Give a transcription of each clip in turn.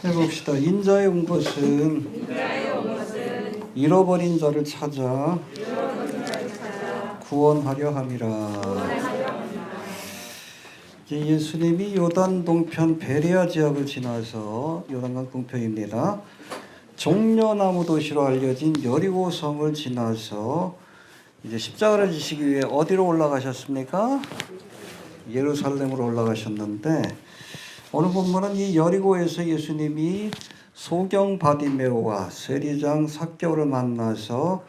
해봅시다. 인자에 온 것은 잃어버린 자를 찾아 구원하려 함이라. 예수님이 요단 동편 베레아 지역을 지나서 요단강 동편입니다. 종려나무 도시로 알려진 여리고 성을 지나서 이제 십자가를 지시기 위해 어디로 올라가셨습니까? 예루살렘으로 올라가셨는데 오늘 본문은 이 여리고에서 예수님이 소경 바디메오와 세리장 삭개오를 만나서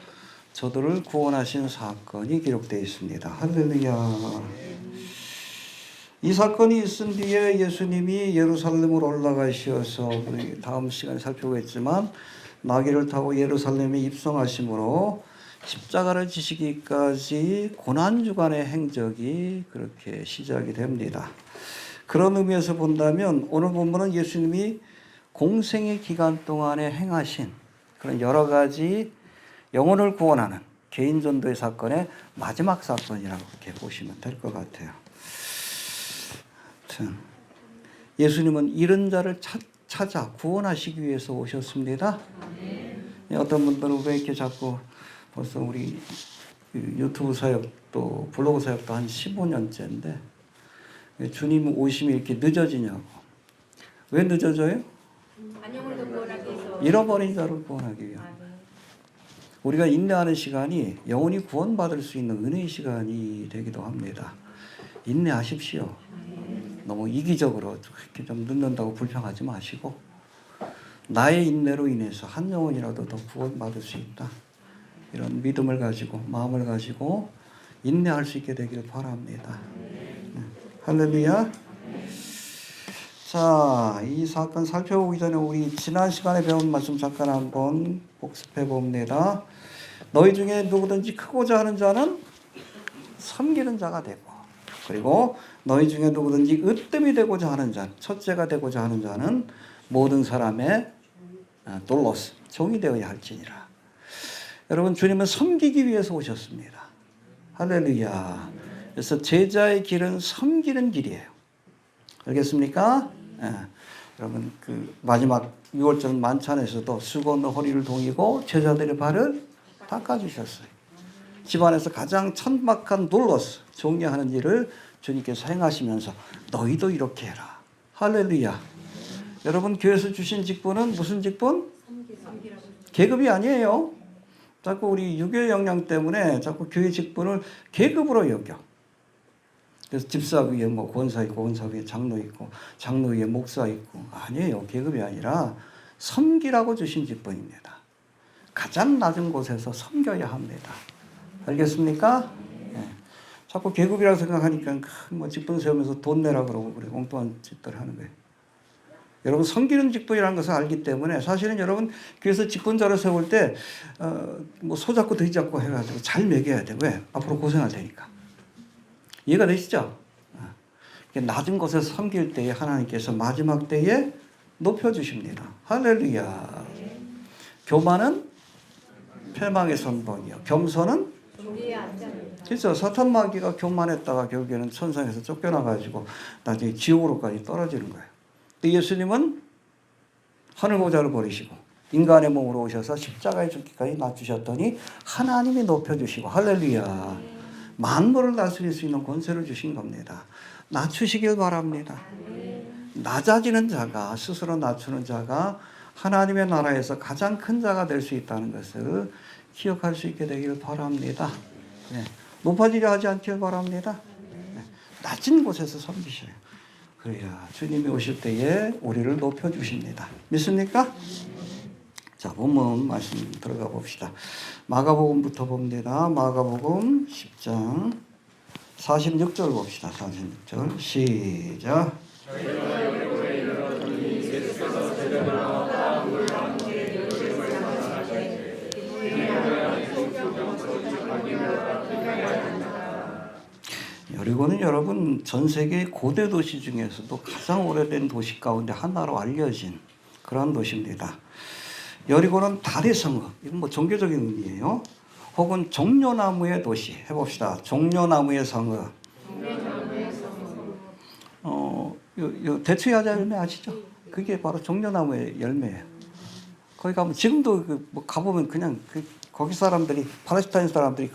저들을 구원하신 사건이 기록되어 있습니다. 할렐루야. 이 사건이 있은 뒤에 예수님이 예루살렘으로 올라가셔서 우리 다음 시간에 살펴보겠지만 나귀를 타고 예루살렘에 입성하심으로 십자가를 지시기까지 고난주간의 행적이 그렇게 시작이 됩니다. 그런 의미에서 본다면 오늘 본문은 예수님이 공생의 기간 동안에 행하신 그런 여러 가지 영혼을 구원하는 개인전도의 사건의 마지막 사건이라고 그렇게 보시면 될 것 같아요. 예수님은 잃은 자를 찾아 구원하시기 위해서 오셨습니다. 어떤 분들은 왜 이렇게 자꾸 벌써 우리 유튜브 사역도 블로그 사역도 한 15년째인데 주님 오심이 이렇게 늦어지냐고. 왜 늦어져요? 잃어버린 자를 구원하기 위함. 우리가 인내하는 시간이 영혼이 구원받을 수 있는 은혜의 시간이 되기도 합니다. 인내하십시오. 너무 이기적으로 이렇게 좀 늦는다고 불평하지 마시고 나의 인내로 인해서 한 영혼이라도 더 구원받을 수 있다. 이런 믿음을 가지고 마음을 가지고 인내할 수 있게 되기를 바랍니다. 할렐루야. 자, 이 사건 살펴보기 전에 우리 지난 시간에 배운 말씀 잠깐 한번 복습해 봅니다. 너희 중에 누구든지 크고자 하는 자는 섬기는 자가 되고 그리고 너희 중에 누구든지 으뜸이 되고자 하는 자, 첫째가 되고자 하는 자는 모든 사람의 돌로스, 종이 되어야 할지니라. 여러분, 주님은 섬기기 위해서 오셨습니다. 할렐루야. 그래서 제자의 길은 섬기는 길이에요. 알겠습니까? 여러분, 그 마지막 6월절 만찬에서도 수건으로 허리를 동이고 제자들의 발을 닦아주셨어요. 집안에서 가장 천박한 돌로스, 종려하는 일을 주님께서 행하시면서 너희도 이렇게 해라. 할렐루야. 여러분, 교회에서 주신 직분은 무슨 직분? 계급이 아니에요. 자꾸 우리 유교 영향 때문에 자꾸 교회 직분을 계급으로 여겨. 그래서 집사 위에 뭐 권사 있고 권사 위에 장로 있고 장로 위에 목사 있고 아니에요. 계급이 아니라 섬기라고 주신 직분입니다. 가장 낮은 곳에서 섬겨야 합니다. 알겠습니까? 네. 자꾸 계급이라고 생각하니까 뭐 직분 세우면서 돈 내라 그러고 그래 엉뚱한 짓들 하는 거예요. 여러분 섬기는 직분이라는 것을 알기 때문에 사실은 여러분 교회에서 직분자를 세울 때 뭐 소잡고 더 잡고 해가지고 잘 먹여야 돼. 왜? 앞으로 고생할 테니까. 이해가 되시죠? 낮은 곳에서 섬길 때에 하나님께서 마지막 때에 높여주십니다. 할렐루야. 교만은 패망의 선봉이요. 겸손은 그렇죠. 사탄 마귀가 교만했다가 결국에는 천상에서 쫓겨나가지고 나중에 지옥으로까지 떨어지는 거예요. 근데 예수님은 하늘보좌를 버리시고 인간의 몸으로 오셔서 십자가에 죽기까지 낮추셨더니 하나님이 높여주시고 할렐루야. 만물을 다스릴 수 있는 권세를 주신 겁니다. 낮추시길 바랍니다. 낮아지는 자가 스스로 낮추는 자가 하나님의 나라에서 가장 큰 자가 될 수 있다는 것을 기억할 수 있게 되기를 바랍니다. 네. 높아지려 하지 않길 바랍니다. 네. 낮은 곳에서 섬기셔요. 그래야 주님이 오실 때에 우리를 높여주십니다. 믿습니까? 자, 본문 말씀 들어가 봅시다. 마가복음부터 봅니다. 마가복음 10장 46절 봅시다. 46절 시작. 여리고는 여러분 전 세계 고대 도시 중에서도 가장 오래된 도시 가운데 하나로 알려진 그런 도시입니다. 여리고는 달의 성읍, 이건 뭐 종교적인 의미예요. 혹은 종려나무의 도시 해봅시다. 종려나무의 성읍. 대추야자 열매 아시죠? 그게 바로 종려나무의 열매예요. 거기 가면 지금도 뭐 가보면 그냥 거기 사람들이 팔레스타인 사람들이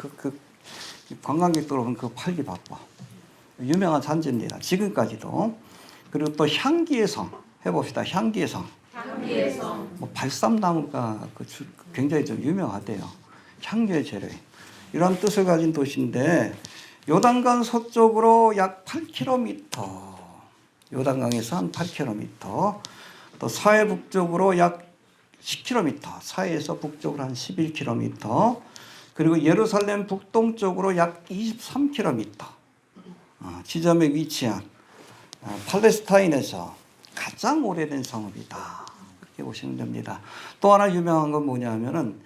관광객들 오면 그거 팔기 바빠. 유명한 산지입니다. 지금까지도. 그리고 또 향기의 성 해봅시다. 향기의 성. 향기의 성. 뭐 발삼나무가 굉장히 좀 유명하대요. 향기의 재료. 이런 뜻을 가진 도시인데 요단강 서쪽으로 약 8km. 요단강에서 한 8km. 또 서해 북쪽으로 약 10km. 서해에서 북쪽으로 한 11km. 그리고 예루살렘 북동쪽으로 약 23km. 지점에 위치한 팔레스타인에서 가장 오래된 성읍이다. 그렇게 보시면 됩니다. 또 하나 유명한 건 뭐냐면은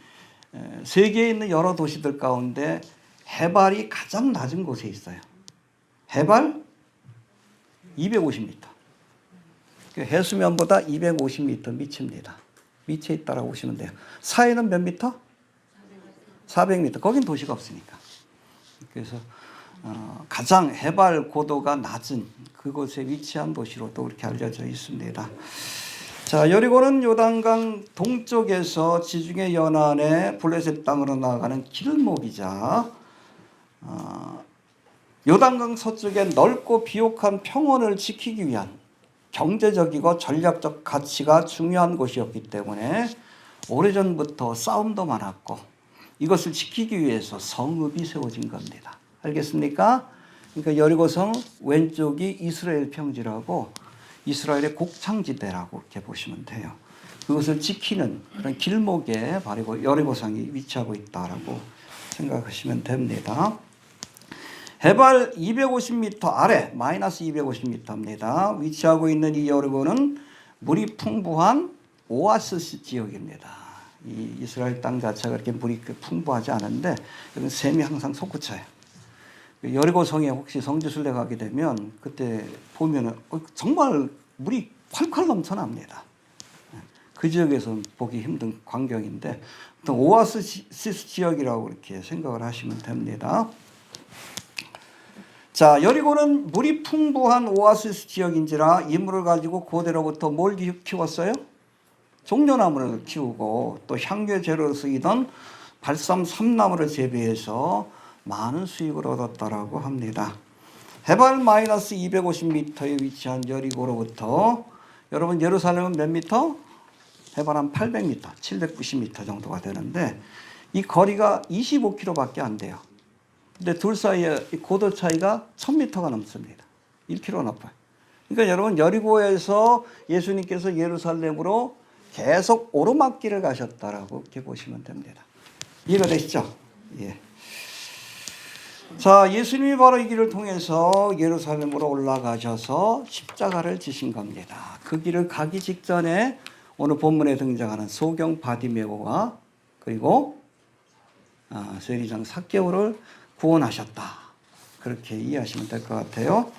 세계에 있는 여러 도시들 가운데 해발이 가장 낮은 곳에 있어요. 해발 250m. 해수면보다 250m 밑입니다. 밑에 있다라고 보시면 돼요. 서해는 몇 미터? 400m. 거긴 도시가 없으니까. 그래서 가장 해발 고도가 낮은 그곳에 위치한 도시로 또 그렇게 알려져 있습니다. 자, 여리고는 요단강 동쪽에서 지중해 연안의 블레셋 땅으로 나아가는 길목이자 요단강 서쪽에 넓고 비옥한 평원을 지키기 위한 경제적이고 전략적 가치가 중요한 곳이었기 때문에 오래전부터 싸움도 많았고 이것을 지키기 위해서 성읍이 세워진 겁니다. 알겠습니까? 그러니까 여리고성 왼쪽이 이스라엘 평지라고 이스라엘의 곡창지대라고 이렇게 보시면 돼요. 그것을 지키는 그런 길목에 바로 여리고성이 위치하고 있다라고 생각하시면 됩니다. 해발 250m 아래 마이너스 250m입니다. 위치하고 있는 이 여리고는 물이 풍부한 오아시스 지역입니다. 이 이스라엘 땅 자체가 그렇게 물이 풍부하지 않은데 여기는 샘이 항상 솟구쳐요. 여리고성에 혹시 성지순례 가게 되면 그때 보면은 정말 물이 콸콸 넘쳐납니다. 그 지역에서는 보기 힘든 광경인데 오아시스 지역이라고 이렇게 생각을 하시면 됩니다. 자, 여리고는 물이 풍부한 오아시스 지역인지라 이 물을 가지고 고대로부터 뭘 키웠어요? 종려나무를 키우고 또 향교 재료로 쓰이던 발삼 삼나무를 재배해서 많은 수익을 얻었다라고 합니다. 해발 마이너스 250m에 위치한 여리고로부터 여러분 예루살렘은 몇 미터? 해발 한 800m, 790m 정도가 되는데 이 거리가 25km밖에 안 돼요. 근데 둘 사이에 고도 차이가 1000m가 넘습니다. 1km 높아요. 그러니까 여러분 여리고에서 예수님께서 예루살렘으로 계속 오르막길을 가셨다라고 이렇게 보시면 됩니다. 이해가 되시죠? 예. 자, 예수님이 바로 이 길을 통해서 예루살렘으로 올라가셔서 십자가를 지신 겁니다. 그 길을 가기 직전에 오늘 본문에 등장하는 소경 바디메오와 그리고 세리장 삭개오를 구원하셨다. 그렇게 이해하시면 될 것 같아요.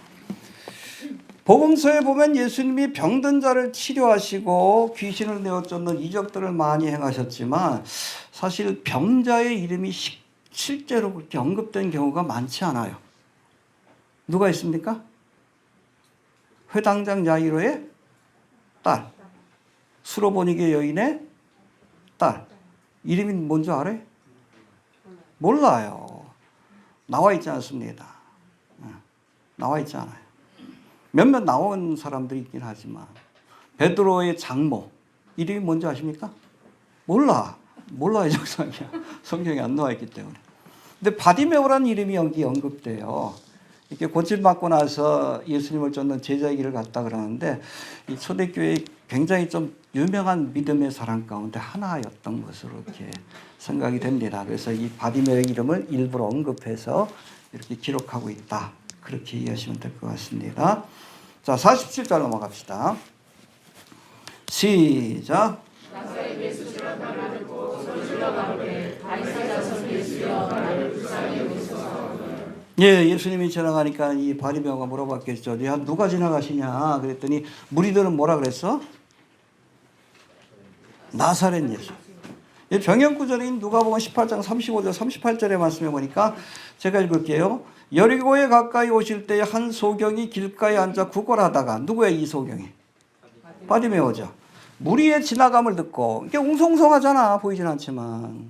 복음서에 보면 예수님이 병든 자를 치료하시고 귀신을 내어 쫓는 이적들을 많이 행하셨지만 사실 병자의 이름이 실제로 그렇게 언급된 경우가 많지 않아요. 누가 있습니까? 회당장 야이로의 딸, 수로보니게 여인의 딸. 이름이 뭔지 알아요? 몰라요. 나와 있지 않습니다. 나와 있지 않아요. 몇몇 나온 사람들이 있긴 하지만 베드로의 장모 이름이 뭔지 아십니까? 몰라요. 정상이야. 성경에 안 나와 있기 때문에. 근데 바디메오라는 이름이 여기 언급돼요. 이렇게 고침받고 나서 예수님을 쫓는 제자의 길을 갔다 그러는데 이 초대교회의 굉장히 좀 유명한 믿음의 사람 가운데 하나였던 것으로 이렇게 생각이 됩니다. 그래서 이 바디메오의 이름을 일부러 언급해서 이렇게 기록하고 있다. 그렇게 이해하시면 될 것 같습니다. 자, 47절 넘어갑시다. 시작. 예, 예수님이 지나가니까 이 바디메오가 물어봤겠죠. 야, 누가 지나가시냐? 그랬더니 무리들은 뭐라 그랬어? 나사렛 예수. 병영구절인 누가복음 18장 35절 38절의 말씀에 보니까 제가 읽을게요. 여리고에 가까이 오실 때 한 소경이 길가에 앉아 구걸하다가 누구야 이 소경이? 바디메오죠. 무리의 지나감을 듣고 이게 웅성웅성하잖아. 보이진 않지만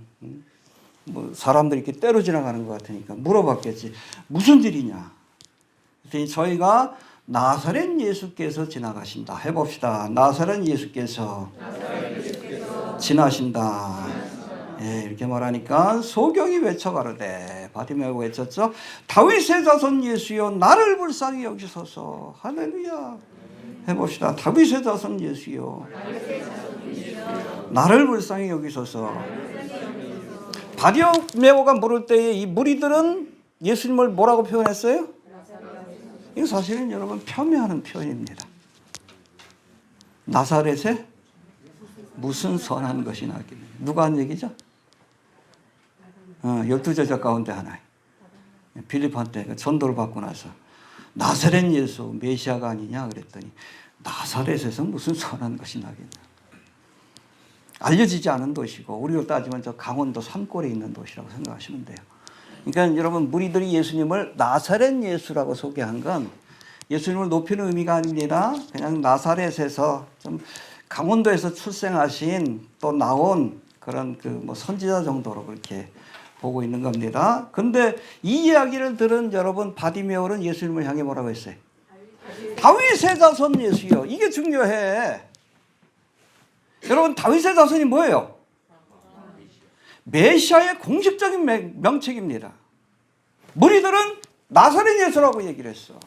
뭐 사람들이 이렇게 때로 지나가는 것 같으니까 물어봤겠지. 무슨 일이냐? 그랬더니 저희가 나사렛 예수께서 지나가신다. 해봅시다. 나사렛 예수께서 지나신다. 예, 이렇게 말하니까 소경이 외쳐가로되, 바디메오가 외쳤죠. 다윗의 자손 예수여 나를 불쌍히 여기소서. 할렐루야. 해봅시다. 다윗의 자손 예수여 나를 불쌍히 여기소서. 바디메오가 물을 때에 이 무리들은 예수님을 뭐라고 표현했어요? 이거 사실은 여러분 폄훼하는 표현입니다. 나사렛에 무슨 선한 것이 나기는. 누가 한 얘기죠? 12제자 가운데 하나예요. 빌립한테 전도를 받고 나서 나사렛 예수 메시아가 아니냐 그랬더니 나사렛에서 무슨 선한 것이 나겠냐. 알려지지 않은 도시고 우리로 따지면 저 강원도 산골에 있는 도시라고 생각하시면 돼요. 그러니까 여러분 무리들이 예수님을 나사렛 예수라고 소개한 건 예수님을 높이는 의미가 아닙니다. 그냥 나사렛에서 좀 강원도에서 출생하신 또 나온 그런 그 뭐 선지자 정도로 그렇게 보고 있는 겁니다. 근데 이 이야기를 들은 여러분 바디메오는 예수님을 향해 뭐라고 했어요? 다윗의 자손 예수요. 이게 중요해. 여러분 다윗의 자손이 뭐예요? 메시아의 공식적인 명칭입니다. 무리들은 나사렛 예수라고 얘기를 했어.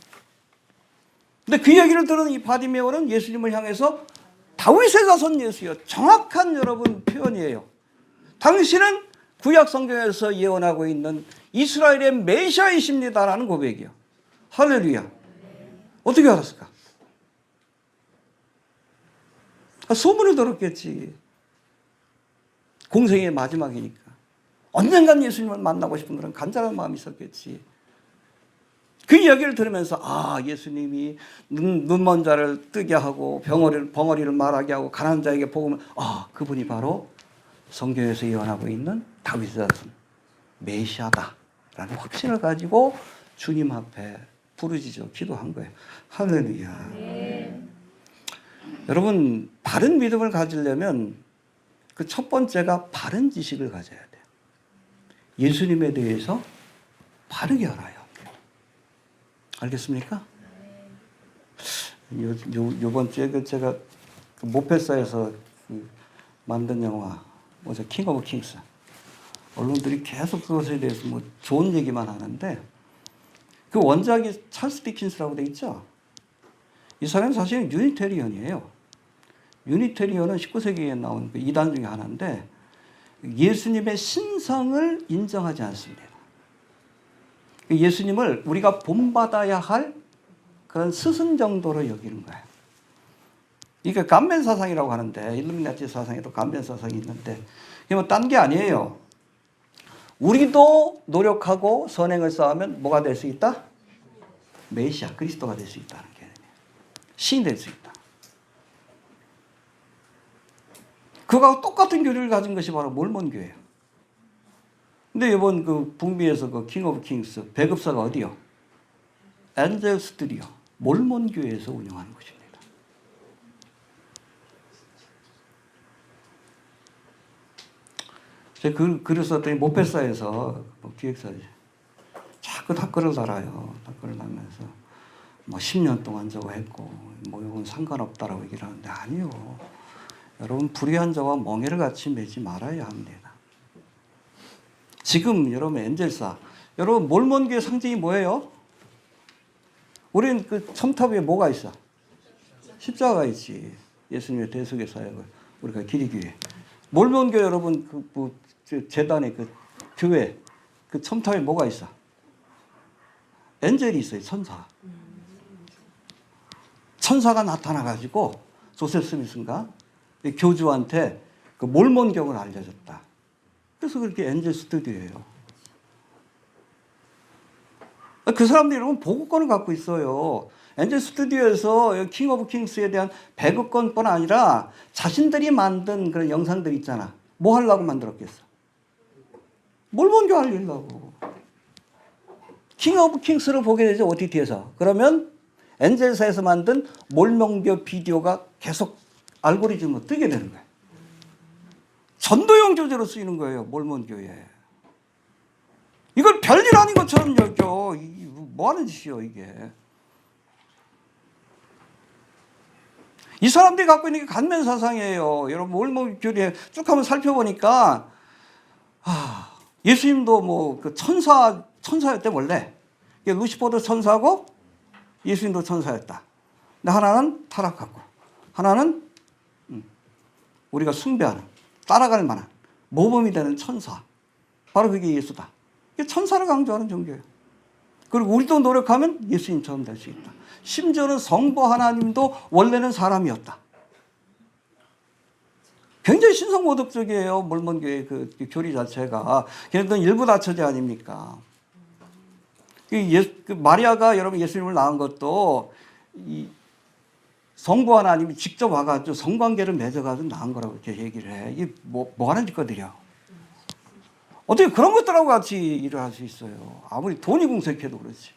근데 그 얘기를 들은 이 바디메오는 예수님을 향해서 다윗의 자손 예수요. 정확한 여러분 표현이에요. 당신은 구약 성경에서 예언하고 있는 이스라엘의 메시아이십니다라는 고백이요. 할렐루야. 어떻게 알았을까? 소문을 들었겠지. 공생의 마지막이니까. 언젠간 예수님을 만나고 싶은 그런 간절한 마음이 있었겠지. 그 이야기를 들으면서 예수님이 눈먼 자를 뜨게 하고 벙어리를 말하게 하고 가난한 자에게 복음을 그분이 바로 성경에서 예언하고 있는 다윗의 자손 메시아다라는 확신을 가지고 주님 앞에 부르짖어 기도한 거예요. 할렐루야. 여러분 바른 믿음을 가지려면 그 첫 번째가 바른 지식을 가져야 돼요. 예수님에 대해서 바르게 알아요. 알겠습니까? 요번 주에 제가 모페사에서 만든 영화 뭐죠? 킹 오브 킹스. 언론들이 계속 그것에 대해서 뭐 좋은 얘기만 하는데 그 원작이 찰스 디킨스라고 돼 있죠. 이 사람은 사실 유니테리언이에요. 유니테리언은 19세기에 나온 그 이단 중에 하나인데 예수님의 신성을 인정하지 않습니다. 예수님을 우리가 본받아야 할 그런 스승 정도로 여기는 거예요. 이게 간면 사상이라고 하는데 일루미나티 사상에도 간면 사상이 있는데 이게 뭐 딴 게 아니에요. 우리도 노력하고 선행을 쌓으면 뭐가 될 수 있다? 메시아 그리스도가 될 수 있다는 개념이에요. 신이 될 수 있다. 그거하고 똑같은 교리를 가진 것이 바로 몰몬교예요. 근데 이번 그 북미에서 그 킹 오브 킹스 배급사가 어디요? 엔젤 스튜디오 몰몬교에서 운영하는 것입니다. 제가 글을 썼더니 모페사에서 기획사지 자꾸 댓글을 달아요. 댓글을 달면서 뭐 10년 동안 저거 했고 뭐 이건 상관없다라고 얘기를 하는데 아니요. 여러분 불의한 자와 멍에를 같이 매지 말아야 합니다. 지금 여러분 엔젤사 여러분 몰몬교의 상징이 뭐예요? 우리는 그 첨탑 위에 뭐가 있어? 십자가가 있지. 예수님의 대속의 사역을 우리가 기리기 위해. 몰몬교 여러분 그 재단의 그 교회 그 첨탑에 뭐가 있어? 엔젤이 있어요. 천사. 천사가 나타나가지고 조셉 스미스인가 교주한테 그 몰몬경을 알려줬다. 그래서 그렇게 엔젤 스튜디오예요. 그 사람들이 여러분 보고권을 갖고 있어요. 엔젤 스튜디오에서 킹 오브 킹스에 대한 배급권뿐 아니라 자신들이 만든 그런 영상들 있잖아. 뭐 하려고 만들었겠어? 몰몬교 알리려고. 킹 오브 킹스를 보게 되죠. OTT에서. 그러면 엔젤사에서 만든 몰몬교 비디오가 계속 알고리즘으로 뜨게 되는 거예요. 전도용 교재로 쓰이는 거예요. 몰몬교에. 이걸 별일 아닌 것처럼 여겨. 뭐 하는 짓이요 이게. 이 사람들이 갖고 있는 게 간면 사상이에요. 여러분 몰몬교에 쭉 한번 살펴보니까 예수님도 뭐 그 천사였대 원래. 루시퍼도 천사고 예수님도 천사였다. 근데 하나는 타락하고 하나는 우리가 숭배하는 따라갈 만한 모범이 되는 천사. 바로 그게 예수다. 이게 천사를 강조하는 종교예요. 그리고 우리도 노력하면 예수님처럼 될 수 있다. 심지어는 성부 하나님도 원래는 사람이었다. 굉장히 신성모독적이에요. 몰몬교의 그 교리 자체가. 걔네들은 일부 다처제 아닙니까? 그 마리아가 여러분 예수님을 낳은 것도 이 성부 하나님이 직접 와가지고 성관계를 맺어가지고 낳은 거라고 이렇게 얘기를 해. 이게 뭐 하는 짓거들이야. 어떻게 그런 것들하고 같이 일을 할 수 있어요. 아무리 돈이 궁색해도 그렇지.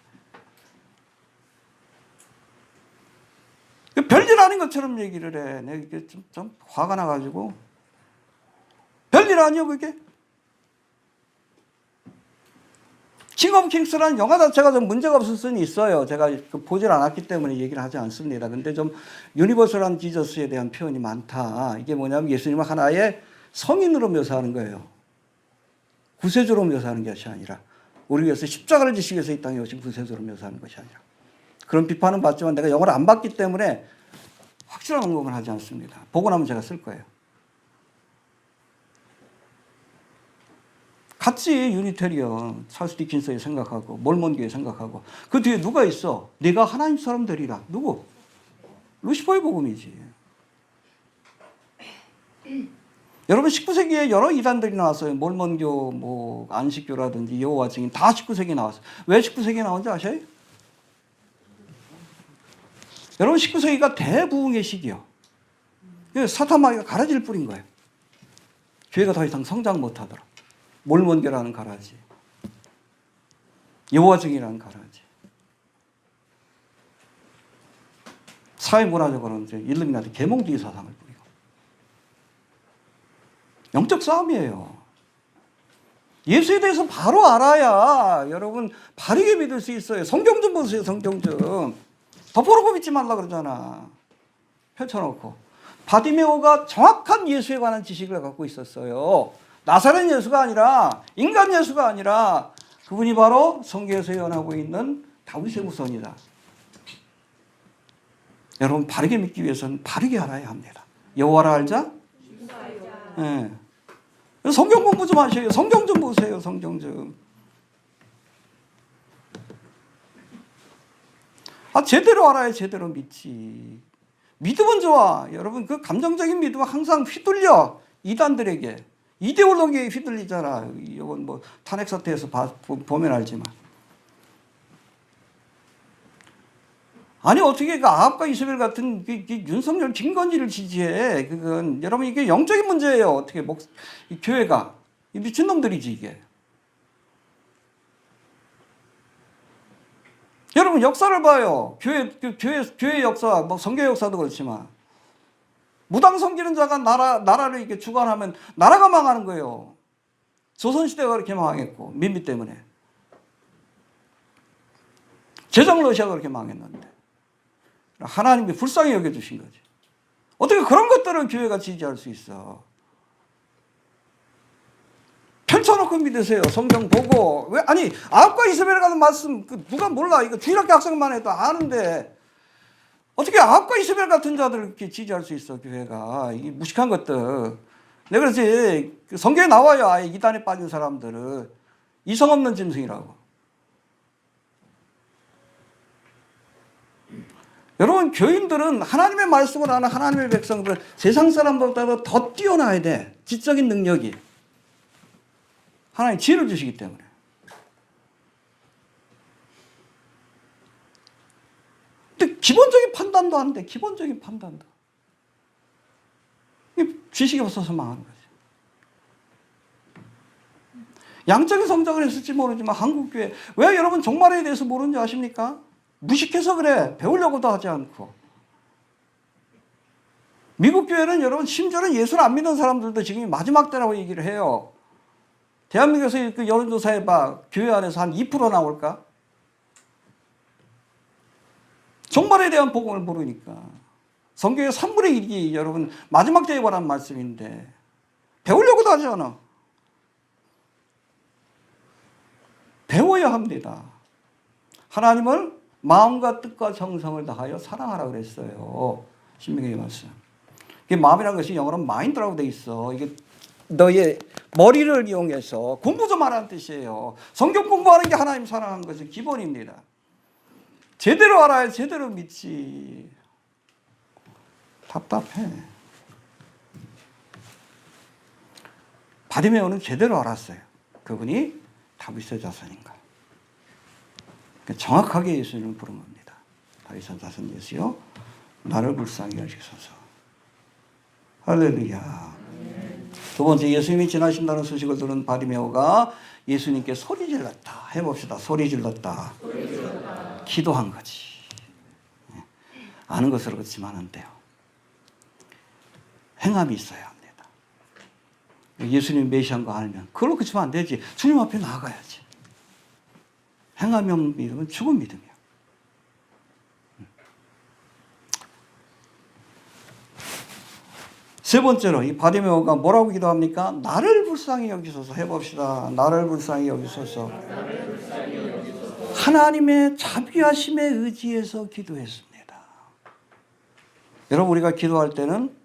별일 아닌 것처럼 얘기를 해. 내가 이게 좀 화가 나가지고. 별일 아니요, 그게? 킹 오브 킹스라는 영화 자체가 좀 문제가 없을 수는 있어요. 제가 보질 않았기 때문에 얘기를 하지 않습니다. 근데 좀 유니버설한 지저스에 대한 표현이 많다. 이게 뭐냐면 예수님을 하나의 성인으로 묘사하는 거예요. 구세주로 묘사하는 것이 아니라 우리 위해서 십자가를 지시기 위해서 이 땅에 오신 구세주로 묘사하는 것이 아니라 그런 비판은 받지만 내가 영어를 안 봤기 때문에 확실한 언급을 하지 않습니다. 보고 나면 제가 쓸 거예요. 같이 유니테리언, 찰스 디킨스에 생각하고 몰몬교에 생각하고 그 뒤에 누가 있어? 네가 하나님처럼 되리라. 누구? 루시퍼의 복음이지. 여러분 19세기에 여러 이단들이 나왔어요. 몰몬교, 뭐 안식교라든지 여호와 증인 다 19세기에 나왔어요. 왜 19세기에 나온지 아셔요? 여러분 19세기가 대부흥의 시기요. 사탄 마귀가 가라지를 뿌린 거예요. 교회가 더 이상 성장 못하더라. 몰몬교라는 가라지, 여호와 증인이라는 가라지. 사회문화적으로는 이제 일루미나티 계몽주의 사상을 뿌리고 영적 싸움이에요. 예수에 대해서 바로 알아야 여러분 바르게 믿을 수 있어요. 성경 좀 보세요. 성경 좀. 덮어놓고 믿지 말라 그러잖아. 펼쳐놓고. 바디메오가 정확한 예수에 관한 지식을 갖고 있었어요. 나사렛 예수가 아니라 인간 예수가 아니라 그분이 바로 성경에서 예언하고 있는 다윗의 후손이다. 여러분 바르게 믿기 위해서는 바르게 알아야 합니다. 여호와를 알자? 네. 성경 공부 좀 하셔요. 성경 좀 보세요. 성경 좀. 제대로 알아야 제대로 믿지. 믿음은 좋아. 여러분 그 감정적인 믿음은 항상 휘둘려. 이단들에게. 이데올로기에 휘둘리잖아. 이건 뭐 탄핵 사태에서 보면 알지만. 아니 어떻게 그 아합과 이스벨 같은 윤석열 김건희를 지지해? 그건 여러분 이게 영적인 문제예요. 어떻게 이 교회가 이 미친놈들이지 이게. 여러분 역사를 봐요. 교회 역사, 뭐 성교 역사도 그렇지만 무당 섬기는 자가 나라를 이렇게 주관하면 나라가 망하는 거예요. 조선시대가 그렇게 망했고 민비 때문에. 제정 러시아가 그렇게 망했는데 하나님이 불쌍히 여겨주신 거지. 어떻게 그런 것들을 교회가 지지할 수 있어? 펼쳐놓고 믿으세요. 성경 보고. 왜? 아니 아합과 이스벨에 가는 말씀 누가 몰라. 이거 주일학교 학생만 해도 아는데 어떻게 아합과 이스벨 같은 자들을 이렇게 지지할 수 있어, 교회가. 이 무식한 것들. 내가 그래서 성경에 나와요. 아예 이단에 빠진 사람들을. 이성 없는 짐승이라고. 여러분, 교인들은 하나님의 말씀을 아는 하나님의 백성들은 세상 사람들보다 더 뛰어나야 돼. 지적인 능력이. 하나님 지혜를 주시기 때문에. 근데 기본적인 판단도 안 돼. 기본적인 판단도. 지식이 없어서 망하는 거지. 양적인 성장을 했을지 모르지만 한국교회 왜 여러분 종말에 대해서 모르는지 아십니까? 무식해서 그래. 배우려고도 하지 않고. 미국 교회는 여러분 심지어는 예수를 안 믿는 사람들도 지금 마지막 때라고 얘기를 해요. 대한민국에서 그 여론조사 해봐. 교회 안에서 한 2% 나올까? 종말에 대한 복음을 모르니까. 성경의 3분의 1이 여러분 마지막 때에 관한 말씀인데 배우려고도 하지 않아. 배워야 합니다. 하나님을 마음과 뜻과 정성을 다하여 사랑하라 그랬어요. 신명기의 말씀. 이게 마음이라는 것이 영어로 마인드라고 돼 있어. 이게 너의 머리를 이용해서 공부 좀 하라는 뜻이에요. 성경 공부하는 게 하나님 사랑하는 것이 기본입니다. 제대로 알아야 제대로 믿지. 답답해. 바디메오는 제대로 알았어요. 그분이 다윗의 자손인가. 정확하게 예수님을 부른 겁니다. 다윗의 자손 예수여, 나를 불쌍히 여기소서. 할렐루야. 두 번째, 예수님이 지나신다는 소식을 들은 바디메오가 예수님께 소리 질렀다. 해봅시다. 소리 질렀다. 기도한 거지. 아는 것으로 그렇지만 안 돼요. 행함이 있어야 합니다. 예수님 메시아인 거 알면 그걸로 그치면 안 되지. 주님 앞에 나아가야지. 행함이 없는 믿음은 죽은 믿음이야. 세 번째로 이 바디메오가 뭐라고 기도합니까? 나를 불쌍히 여기소서. 해봅시다. 나를 불쌍히 여기소서. 하나님의 자비하심에 의지해서 기도했습니다. 여러분, 우리가 기도할 때는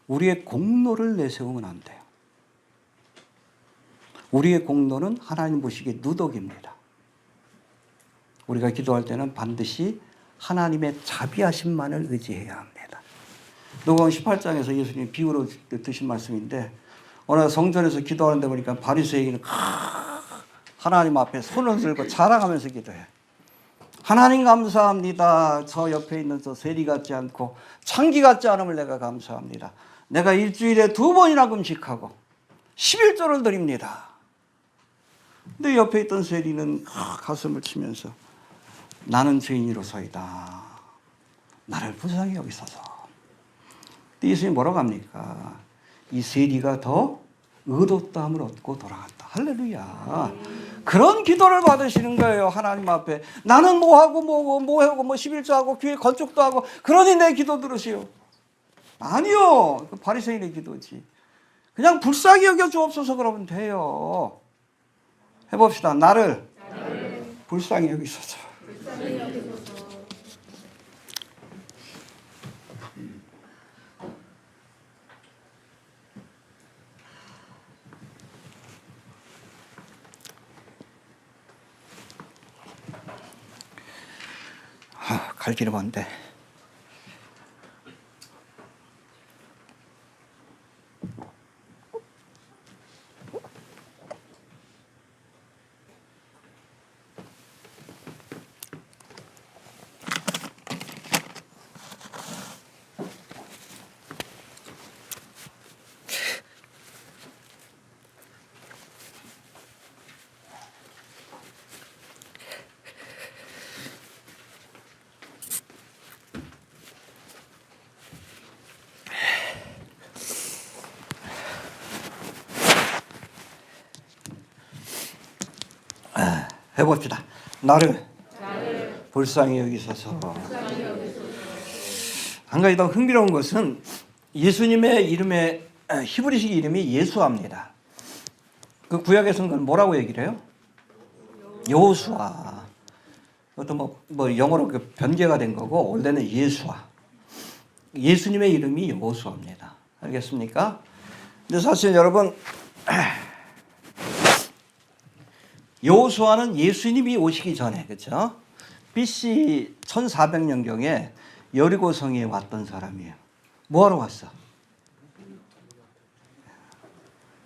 우리의 공로를 내세우면 안 돼요. 우리의 공로는 하나님 보시기에 누덕입니다. 우리가 기도할 때는 반드시 하나님의 자비하심만을 의지해야 합니다. 누가복음 18장에서 예수님이 비유로 드신 말씀인데, 어느 성전에서 기도하는데 보니까 바리새인은 하나님 앞에 손을 들고 자랑하면서 기도해. 하나님 감사합니다. 저 옆에 있는 저 세리 같지 않고 창기 같지 않음을 내가 감사합니다. 내가 일주일에 2번이나 금식하고 11조를 드립니다. 근데 옆에 있던 세리는 가슴을 치면서 나는 죄인이로소이다. 나를 불쌍히 여기소서. 예수님이 뭐라고 합니까? 이 세리가 더 의롭다함을 얻고 돌아갔다. 할렐루야. 그런 기도를 받으시는 거예요. 하나님 앞에. 나는 뭐하고 11조하고 교회 건축도 하고 그러니 내 기도 들으시오. 아니요. 그 바리새인의 기도지. 그냥 불쌍히 여겨 주옵소서 그러면 돼요. 해봅시다. 나를 불쌍히 여기소서. 갈 길이 먼데. 해봅시다. 나를 불쌍히 여기소서. 한 가지 더 흥미로운 것은 예수님의 이름의 히브리식 이름이 예수아입니다. 그 구약에서는 그건 뭐라고 얘기를 해요? 여호수아. 그것도 뭐 영어로 그 변개가 된 거고 원래는 예수아. 예수님의 이름이 여호수아입니다. 알겠습니까? 근데 사실 여러분, 여호수아는 예수님이 오시기 전에, 그렇죠? BC 1400년경에 여리고성에 왔던 사람이에요. 뭐하러 왔어?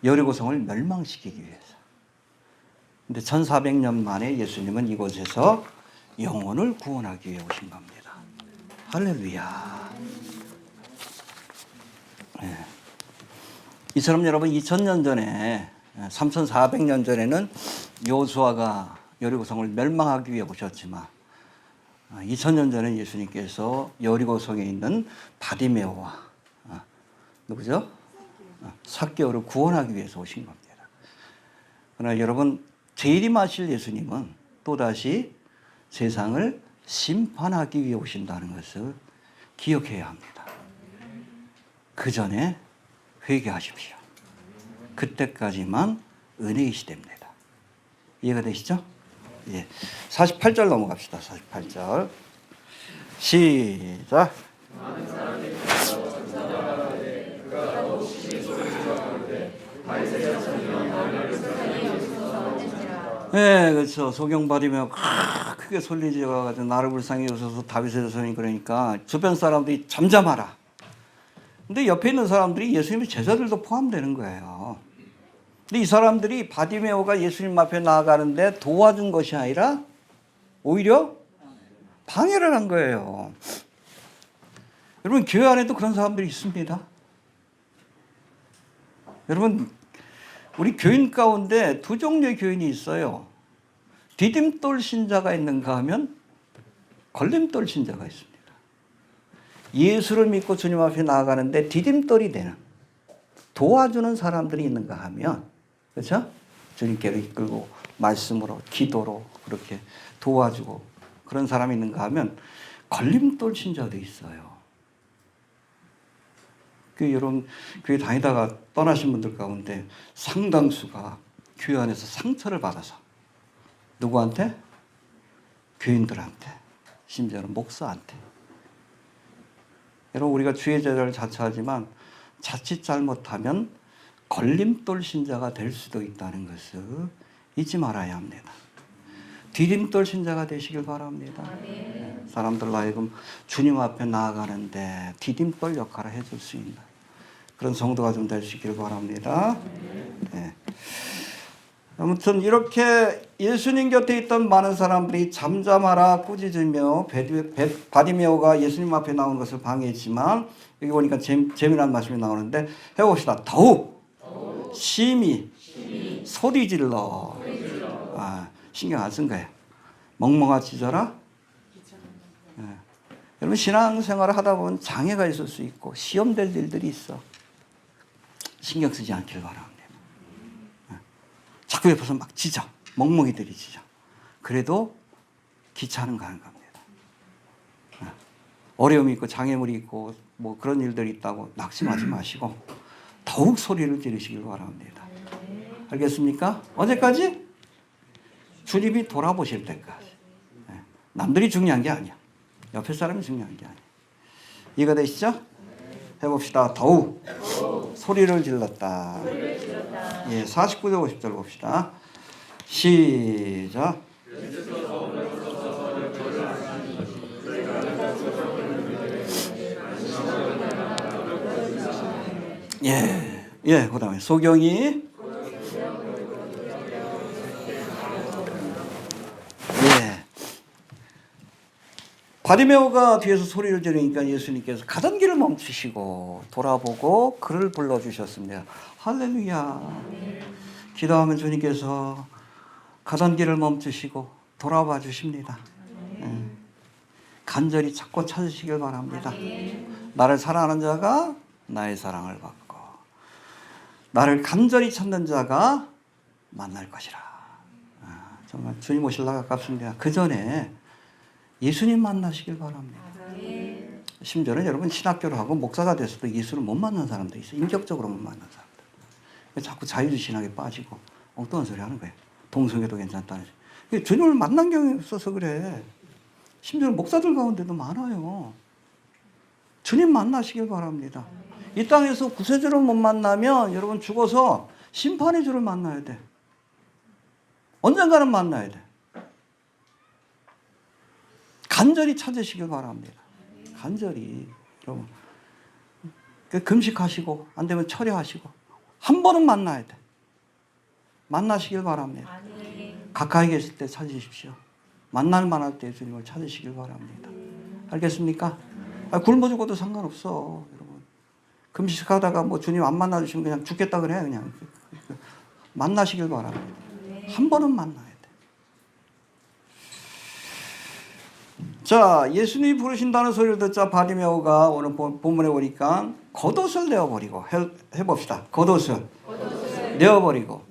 여리고성을 멸망시키기 위해서. 근데 1400년 만에 예수님은 이곳에서 영혼을 구원하기 위해 오신 겁니다. 할렐루야. 네. 이처럼 여러분 2000년 전에 3400년 전에는 여호수아가 여리고성을 멸망하기 위해 오셨지만 2000년 전에 예수님께서 여리고성에 있는 바디메오와 누구죠? 삭개오를 구원하기 위해서 오신 겁니다. 그러나 여러분, 재림하실 예수님은 또다시 세상을 심판하기 위해 오신다는 것을 기억해야 합니다. 그 전에 회개하십시오. 그때까지만 은혜의 시대입니다. 이해가 되시죠? 예. 48절 넘어갑시다. 48절. 시작. 네, 그렇죠. 소경 받으면 크게 소리 지어가지고 나를 불쌍히 여기서 다윗의 자손이 그러니까 주변 사람들이 잠잠하라. 근데 옆에 있는 사람들이 예수님의 제자들도 포함되는 거예요. 근데 이 사람들이 바디메오가 예수님 앞에 나아가는데 도와준 것이 아니라 오히려 방해를 한 거예요. 여러분, 교회 안에도 그런 사람들이 있습니다. 여러분, 우리 교인 가운데 두 종류의 교인이 있어요. 디딤돌 신자가 있는가 하면 걸림돌 신자가 있습니다. 예수를 믿고 주님 앞에 나아가는데 디딤돌이 되는, 도와주는 사람들이 있는가 하면, 그렇죠? 주님께로 이끌고 말씀으로 기도로 그렇게 도와주고 그런 사람이 있는가 하면 걸림돌 신자도 있어요. 여러분, 교회 다니다가 떠나신 분들 가운데 상당수가 교회 안에서 상처를 받아서 누구한테? 교인들한테, 심지어는 목사한테. 여러분, 우리가 주의 제자를 자처하지만 자칫 잘못하면 걸림돌 신자가 될 수도 있다는 것을 잊지 말아야 합니다. 디딤돌 신자가 되시길 바랍니다. 네, 사람들로 하여금 주님 앞에 나아가는데 디딤돌 역할을 해줄 수 있는 그런 성도가 좀 되시길 바랍니다. 네. 아무튼 이렇게 예수님 곁에 있던 많은 사람들이 잠잠하라 꾸짖으며 바디메오가 예수님 앞에 나온 것을 방해했지만, 여기 보니까 재미난 말씀이 나오는데 해봅시다. 더욱 심히 소리 질러. 신경 안 쓴 거예요. 멍멍아 짖어라. 네. 여러분, 신앙생활을 하다 보면 장애가 있을 수 있고 시험될 일들이 있어. 신경 쓰지 않길 바랍니다. 네. 자꾸 옆에서 막 짖어. 멍멍이들이 짖어. 그래도 기차는 가는 겁니다. 네. 어려움이 있고 장애물이 있고 뭐 그런 일들이 있다고 낙심하지 마시고 더욱 소리를 지르시길 바랍니다. 알겠습니까? 언제까지? 주님이 돌아보실 때까지. 남들이 중요한 게 아니야. 옆에 사람이 중요한 게 아니야. 이해가 되시죠? 해봅시다. 더욱 소리를 질렀다. 예, 49절 50절 봅시다. 시작. 예, 그 다음에 소경이 바디메오가 뒤에서 소리를 지르니까 예수님께서 가던 길을 멈추시고 돌아보고 그를 불러주셨습니다. 할렐루야. 기도하면 주님께서 가던 길을 멈추시고 돌아봐 주십니다. 간절히 찾고 찾으시길 바랍니다. 나를 사랑하는 자가 나의 사랑을 받고 나를 간절히 찾는 자가 만날 것이라. 정말 주님 오실라 가깝습니다. 그 전에 예수님 만나시길 바랍니다. 심지어는 여러분 신학교를 하고 목사가 돼서도 예수를 못 만난 사람도 있어요. 인격적으로 못 만난 사람들. 자꾸 자유주신하게 빠지고 엉뚱한 소리 하는 거예요. 동성애도 괜찮다는 소리. 주님을 만난 경험이 없어서 그래. 심지어는 목사들 가운데도 많아요. 주님 만나시길 바랍니다. 이 땅에서 구세주를 못 만나면 여러분 죽어서 심판의 주를 만나야 돼. 언젠가는 만나야 돼. 간절히 찾으시길 바랍니다. 간절히. 여러분. 금식하시고 안 되면 철회하시고 한 번은 만나야 돼. 만나시길 바랍니다. 가까이 계실 때 찾으십시오. 만날 만할 때 주님을 찾으시길 바랍니다. 알겠습니까? 굶어 죽어도 상관없어. 여러분. 금식하다가 뭐 주님 안 만나주시면 그냥 죽겠다 그래. 그냥. 만나시길 바랍니다. 한 번은 만나야 돼. 자, 예수님이 부르신다는 소리를 듣자 바디메오가 오늘 본문에 보니까 겉옷을 내어버리고 해봅시다. 겉옷을 내어버리고.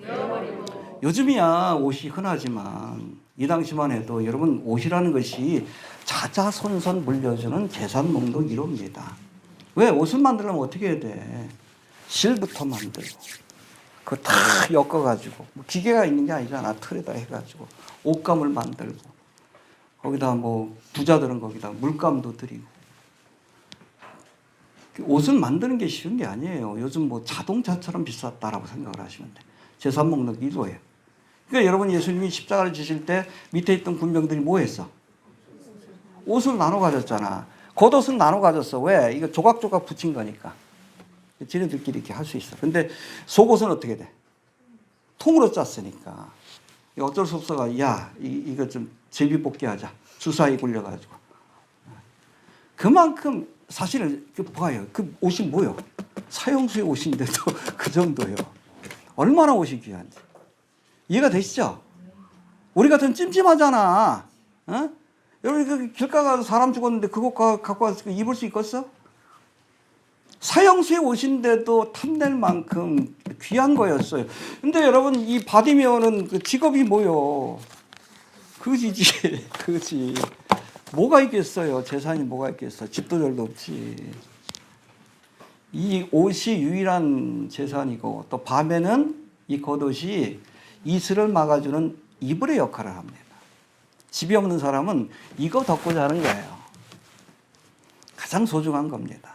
요즘이야 옷이 흔하지만 이 당시만 해도 여러분 옷이라는 것이 자자손손 물려주는 재산 목록 1호입니다. 왜? 옷을 만들려면 어떻게 해야 돼? 실부터 만들고 그거 다 엮어가지고 뭐 기계가 있는 게 아니잖아. 틀에다 해가지고 옷감을 만들고 거기다 뭐 부자들은 거기다 물감도 들이고 옷을 만드는 게 쉬운 게 아니에요. 요즘 뭐 자동차처럼 비쌌다라고 생각을 하시면 돼. 재산 목록 1호예요. 그러니까 여러분 예수님이 십자가를 지실 때 밑에 있던 군병들이 뭐 했어? 옷을 나눠 가졌잖아. 겉옷은 나눠 가졌어. 왜? 이거 조각조각 붙인 거니까. 지네들끼리 이렇게 할 수 있어. 근데 속옷은 어떻게 돼? 통으로 짰으니까. 어쩔 수 없어가, 야, 이거 좀 제비뽑기 하자. 주사위 굴려가지고. 그만큼 사실은 봐요. 그 옷이 뭐요? 사형수의 옷인데도 그 정도예요. 얼마나 옷이 귀한지. 이해가 되시죠? 우리 같은 찜찜하잖아. 어? 여러분 그 길가 가서 사람 죽었는데 그거 갖고 와서 입을 수 있겠어? 사형수의 옷인데도 탐낼 만큼 귀한 거였어요. 근데 여러분 이 바디메오는 그 직업이 뭐요? 그지지, 그지. 뭐가 있겠어요? 재산이 뭐가 있겠어? 집도 별도 없지. 이 옷이 유일한 재산이고 또 밤에는 이 겉옷이 이슬을 막아주는 이불의 역할을 합니다. 집이 없는 사람은 이거 덮고 자는 거예요. 가장 소중한 겁니다.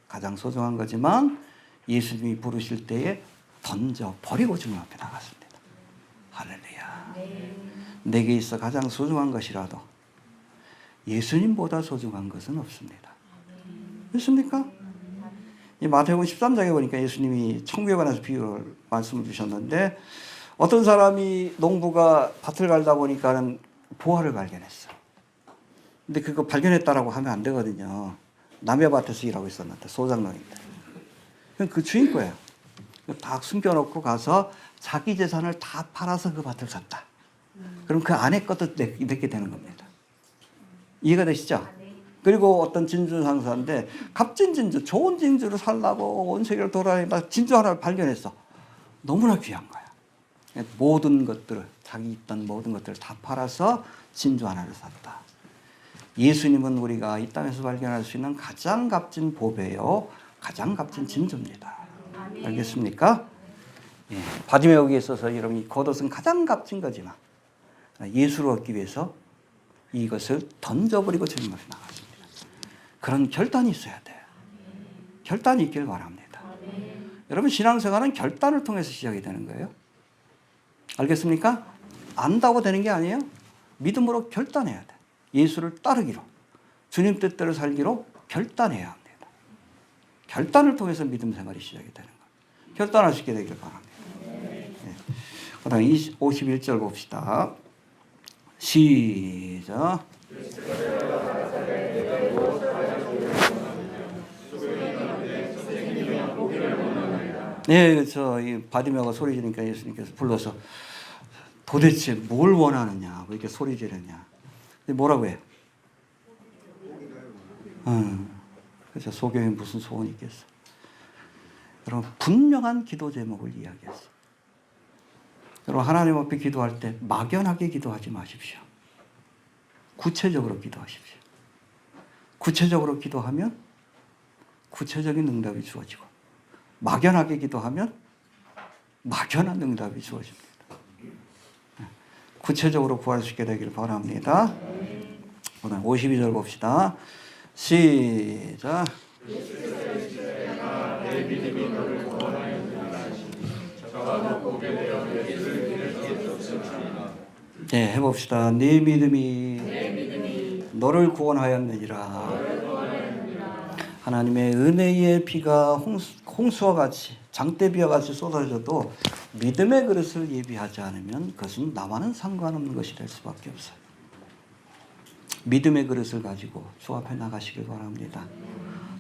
가장 소중한 거지만 예수님이 부르실 때에 던져버리고 주님 앞에 나갔습니다. 할렐루야. 내게 있어 가장 소중한 것이라도 예수님보다 소중한 것은 없습니다. 그렇습니까? 이 마태복음 13장에 보니까 예수님이 천국에 관해서 비유를 말씀을 주셨는데 어떤 사람이 농부가 밭을 갈다 보니까는 보화를 발견했어. 근데 그거 발견했다라고 하면 안 되거든요. 남의 밭에서 일하고 있었는데 소작농인데. 그 주인 거야. 다 숨겨놓고 가서 자기 재산을 다 팔아서 그 밭을 샀다. 그럼 그 안에 것도 내게 되는 겁니다. 이해가 되시죠? 그리고 어떤 진주 상사인데 값진 진주, 좋은 진주를 살라고 온 세계를 돌아다니다 진주 하나를 발견했어. 너무나 귀한 거야. 모든 것들을 자기 있던 모든 것들을 다 팔아서 진주 하나를 샀다. 예수님은 우리가 이 땅에서 발견할 수 있는 가장 값진 보배요, 가장 값진 진주입니다. 알겠습니까? 예, 바디메오기에 있어서 여러분 이 겉옷은 가장 값진 거지만 예수를 얻기 위해서 이것을 던져버리고 주님 앞에 나갔습니다. 그런 결단이 있어야 돼요. 결단이 있길 바랍니다. 여러분 신앙생활은 결단을 통해서 시작이 되는 거예요. 알겠습니까? 안다고 되는 게 아니에요. 믿음으로 결단해야 돼. 예수를 따르기로, 주님 뜻대로 살기로 결단해야 합니다. 결단을 통해서 믿음 생활이 시작이 되는 거예요. 결단할 수 있게 되길 바랍니다. 네. 그 다음에 51절 봅시다. 시작. 네, 그렇죠. 이 바디메오가 소리 지르니까 예수님께서 불러서 도대체 뭘 원하느냐, 왜 이렇게 소리 지르냐. 근데 뭐라고 해요? 그렇죠. 소경이 무슨 소원이 있겠어. 여러분, 분명한 기도 제목을 이야기했어요. 여러분, 하나님 앞에 기도할 때 막연하게 기도하지 마십시오. 구체적으로 기도하십시오. 구체적으로 기도하면 구체적인 응답이 주어지고, 막연하게 기도하면 막연한 응답이 주어집니다. 구체적으로 구할 수 있게 되길 바랍니다. 오늘 52절 봅시다. 시작. 네, 해봅시다. 네 믿음이 너를 구원하였느니라. 하나님의 은혜의 비가 홍수와 같이 장대비와 같이 쏟아져도 믿음의 그릇을 예비하지 않으면 그것은 나와는 상관없는 것이 될 수밖에 없어요. 믿음의 그릇을 가지고 주 앞에 나가시길 바랍니다.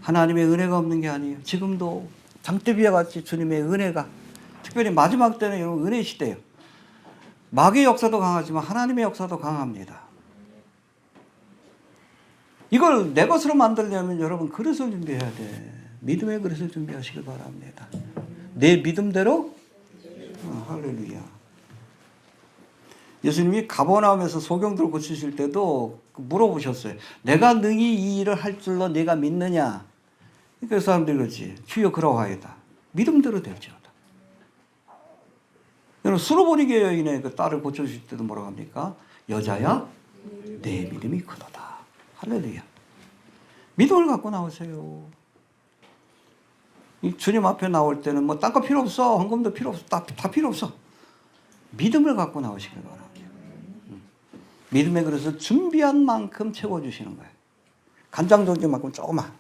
하나님의 은혜가 없는 게 아니에요. 지금도 장대비와 같이 주님의 은혜가, 특별히 마지막 때는 여러분 은혜 시대예요. 마귀의 역사도 강하지만 하나님의 역사도 강합니다. 이걸 내 것으로 만들려면 여러분 그릇을 준비해야 돼. 믿음의 그릇을 준비하시길 바랍니다. 내 믿음대로 할렐루야. 예수님이 가버나움에서 소경들 고치실 때도 물어보셨어요. 내가 능히 이 일을 할 줄로 내가 믿느냐. 그러니까 사람들이 그러지. 주여 그러하이다. 믿음대로 될지어다. 여러분 수로보니게 여인의 그 딸을 고쳐주실 때도 뭐라고 합니까? 여자야 내 믿음이 크도다. 할렐루야. 믿음을 갖고 나오세요. 주님 앞에 나올 때는 뭐 딴 거 필요 없어. 헌금도 필요 없어. 다 필요 없어. 믿음을 갖고 나오시길 바랍니다. 믿음의 그릇을 준비한 만큼 채워주시는 거예요. 간장조림만큼 조금만.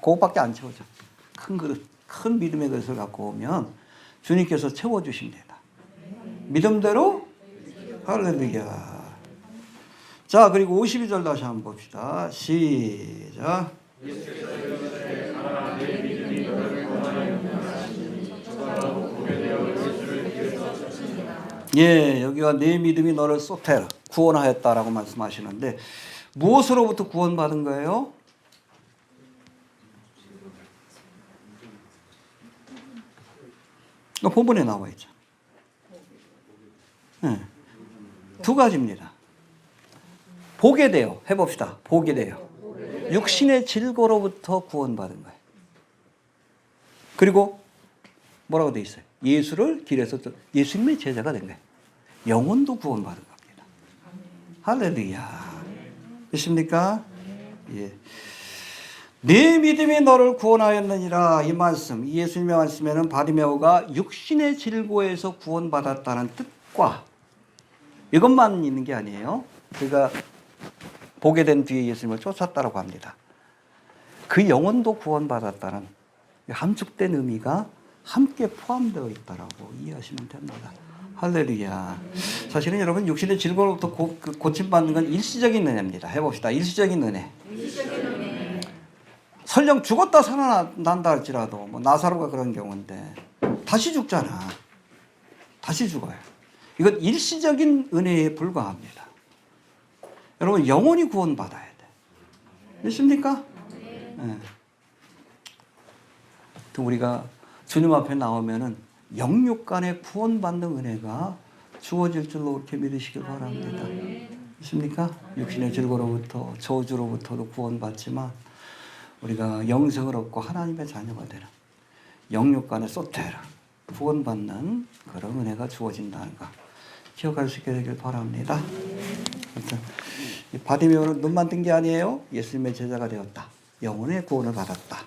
그것밖에 안 채워져. 큰 그릇, 큰 믿음의 그릇을 갖고 오면 주님께서 채워주십니다. 믿음대로 할렐루야. 자, 그리고 52절 다시 한번 봅시다. 시작. 예, 여기가 내 믿음이 너를 소테라 구원하였다라고 말씀하시는데 무엇으로부터 구원받은 거예요? 본문에 나와 있죠. 네. 두 가지입니다. 보게 돼요. 해봅시다. 보게 돼요. 육신의 질고로부터 구원받은 거예요. 그리고 뭐라고 돼 있어요? 예수를 길에서 예수님의 제자가 된 거예요. 영혼도 구원받은 겁니다. 할렐루야. 믿습니까? 예. 네 믿음이 너를 구원하였느니라. 이 말씀, 이 예수님의 말씀에는 바디메오가 육신의 질고에서 구원받았다는 뜻과 이것만 있는 게 아니에요. 그가 보게 된 뒤에 예수님을 쫓았다라고 합니다. 그 영혼도 구원받았다는 함축된 의미가 함께 포함되어 있다라고 이해하시면 됩니다. 할렐루야. 사실은 여러분 육신의 질고로부터 고침받는 건 일시적인 은혜입니다. 해봅시다. 일시적인 은혜. 설령 죽었다 살아난다 할지라도 뭐 나사로가 그런 경우인데 다시 죽잖아. 다시 죽어요. 이건 일시적인 은혜에 불과합니다. 여러분 영혼이 구원받아야 돼. 믿습니까? 네. 우리가 주님 앞에 나오면은 영육 간에 구원받는 은혜가 주어질 줄로 그렇게 믿으시길 바랍니다. 믿습니까? 육신의 질고로부터 저주로부터도 구원받지만 우리가 영생을 얻고 하나님의 자녀가 되는 영육 간에 소테라 구원받는 그런 은혜가 주어진다는 거 기억할 수 있게 되길 바랍니다. 아무튼 바디메오는 눈만 뜬 게 아니에요. 예수님의 제자가 되었다. 영혼의 구원을 받았다.